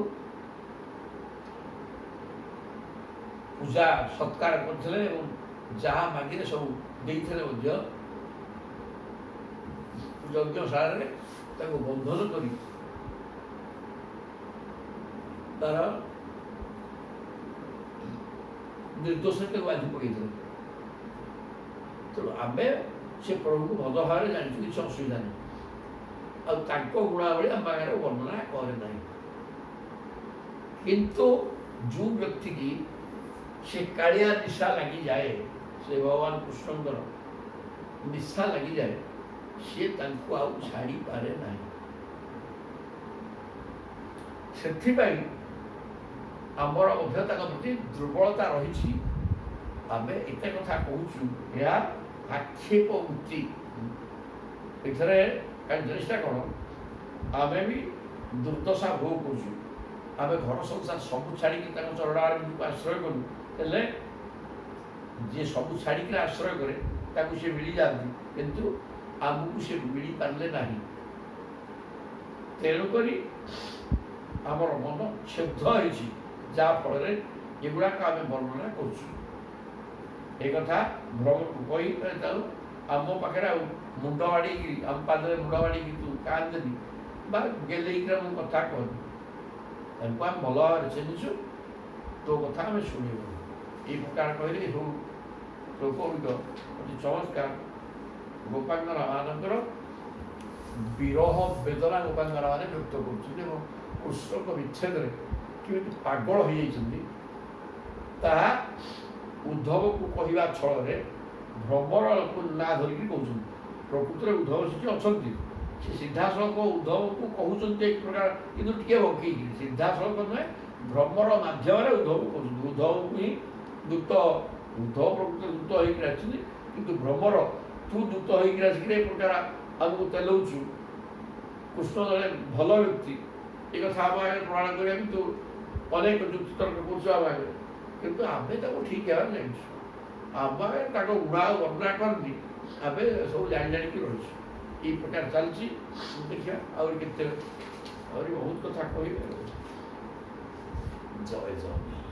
ପୂଜା ସତ୍କାର କରିଥିଲେ ଏବଂ ଯାହା ମାଗିଲେ ସବୁ ଦେଇଥିଲେ ମଧ୍ୟ ଯଜ୍ଞଶାଳାରେ ତାକୁ ବନ୍ଧନ କରି ତାର ନିର୍ଦ୍ଦୋଷତାକୁ ବାନ୍ଧି ପକାଇଥିଲେ। ତେଣୁ ଆମେ ସେ ପ୍ରଭୁକୁ ଭଲ ଭାବରେ ଜାଣିଛୁ, କିଛି ଅସୁବିଧା ନାହିଁ। ଆଉ ତାଙ୍କ ଗୁଣାବଳୀ ଆମ ଆଗରେ ବର୍ଣ୍ଣନା କରେ ନାହିଁ। କିନ୍ତୁ ଯେଉଁ ବ୍ୟକ୍ତିକି ସେ କାଳିଆ ନିଶା ଲାଗିଯାଏ, ସେ ଭଗବାନ କୃଷ୍ଣଙ୍କର ନିଶା ଲାଗିଯାଏ, ସିଏ ତାଙ୍କୁ ଆଉ ଛାଡ଼ିପାରେ ନାହିଁ। ସେଥିପାଇଁ ଆମର ମଧ୍ୟ ତାଙ୍କ ପ୍ରତି ଦୁର୍ବଳତା ରହିଛି। ଆମେ ଏତେ କଥା କହୁଛୁ, ଏହା ଆକ୍ଷେପ ଉକ୍ତି। ଏଥିରେ ଜିନିଷଟା କ'ଣ, ଆମେ ବି ଦୁର୍ଦ୍ଦଶା ଭୋଗ କରୁଛୁ। ଆମେ ଘର ସଂସାର ସବୁ ଛାଡ଼ିକି ତାଙ୍କ ଚରଣାରବିନ୍ଦକୁ ଆଶ୍ରୟ କରୁ, ହେଲେ ଯିଏ ସବୁ ଛାଡ଼ିକିରି ଆଶ୍ରୟ କରେ ତାକୁ ସେ ମିଳିଯାଆନ୍ତି, କିନ୍ତୁ ଆମକୁ ସେ ମିଳିପାରିଲେ ନାହିଁ। ତେଣୁକରି ଆମର ମନ କ୍ଷୁବ୍ଧ ହେଇଛି, ଯାହାଫଳରେ ଏଗୁଡ଼ାକ ଆମେ ବର୍ଣ୍ଣନା କରୁଛୁ। ଏ କଥା ଭ୍ରମକୁ କହି ତାକୁ ଆମ ପାଖରେ ଆଉ ମୁଣ୍ଡ ବାଡ଼େଇକିରି, ଆମ ପାଦରେ ମୁଣ୍ଡ ବାଡ଼େଇକି ତୁ କାନ୍ଦେନି ବା ଗେଲେଇକିରି ଆମ କଥା କହନି। ତାଙ୍କୁ ଆମେ ଭଲ ଭାବରେ ଚିହ୍ନିଛୁ, ତୋ କଥା ଆମେ ଶୁଣିବୁ। এই প্রকার କହିଲେ ସବୁ ଲୋକଗୁଡ଼ିକ ଅତି ଚମତ୍କାର। ଗୋପାଙ୍ଗନ ମାନଙ୍କର ବିରହ ବେଦନା ଗୋପାଙ୍ଗନ ମାନେ ବ୍ୟକ୍ତ କରୁଛନ୍ତି ଏବଂ କୃଷ୍ଣଙ୍କ ବିଚ୍ଛେଦରେ କେମିତି ପାଗଳ ହୋଇଯାଇଛନ୍ତି ତାହା ଉଦ୍ଧବକୁ କହିବା ଛଳରେ ଭ୍ରମରକୁ ନାଁ ଧରିକି କହୁଛନ୍ତି। ପ୍ରକୃତରେ ଉଦ୍ଧବ ସେଠି ଅଛନ୍ତି, ସେ ସିଧାସଳଖ ଉଦ୍ଧବକୁ କହୁଛନ୍ତି ଏକ ପ୍ରକାର, କିନ୍ତୁ ଟିକେ ବଙ୍କେଇକି। ସିଧାସଳଖ ନୁହେଁ, ଭ୍ରମର ମାଧ୍ୟମରେ ଉଦ୍ଧବ କହୁଛନ୍ତି। ଉଦ୍ଧବକୁ ହିଁ ଦୂତ, ଉଦ୍ଧବ ପ୍ରକୃତ ଦୂତ ହେଇକି ଆସିଛନ୍ତି, କିନ୍ତୁ ଭ୍ରମର ତୁ ଦୂତ ହେଇକି ଆସିକିରି ଏ ପ୍ରକାର ଆମକୁ ତେଲଉଛୁ। କୃଷ୍ଣ ଜଣେ ଭଲ ବ୍ୟକ୍ତି, ଏ କଥା ଆମ ଆଗରେ ପ୍ରମାଣ କରିବାକୁ ତୁ ଅନେକ ଯୁକ୍ତି ତର୍କ କରୁଛୁ ଆମ ଆଗରେ, କିନ୍ତୁ ଆମେ ତାକୁ ଠିକ୍ ଭାବରେ ଜାଣିଛୁ। ଆମେ ତାଙ୍କ ଗୁଣା ଆଉ ବର୍ଣ୍ଣନା କରନ୍ତି, ଆମେ ସବୁ ଜାଣିକି ରହିଛୁ। ଏଇ ପ୍ରକାର ଚାଲିଛି। ଦେଖିବା ଆହୁରି କେତେ, ଆହୁରି ବହୁତ କଥା କହିବେ। ଜୟ ଜଗନ୍ନାଥ।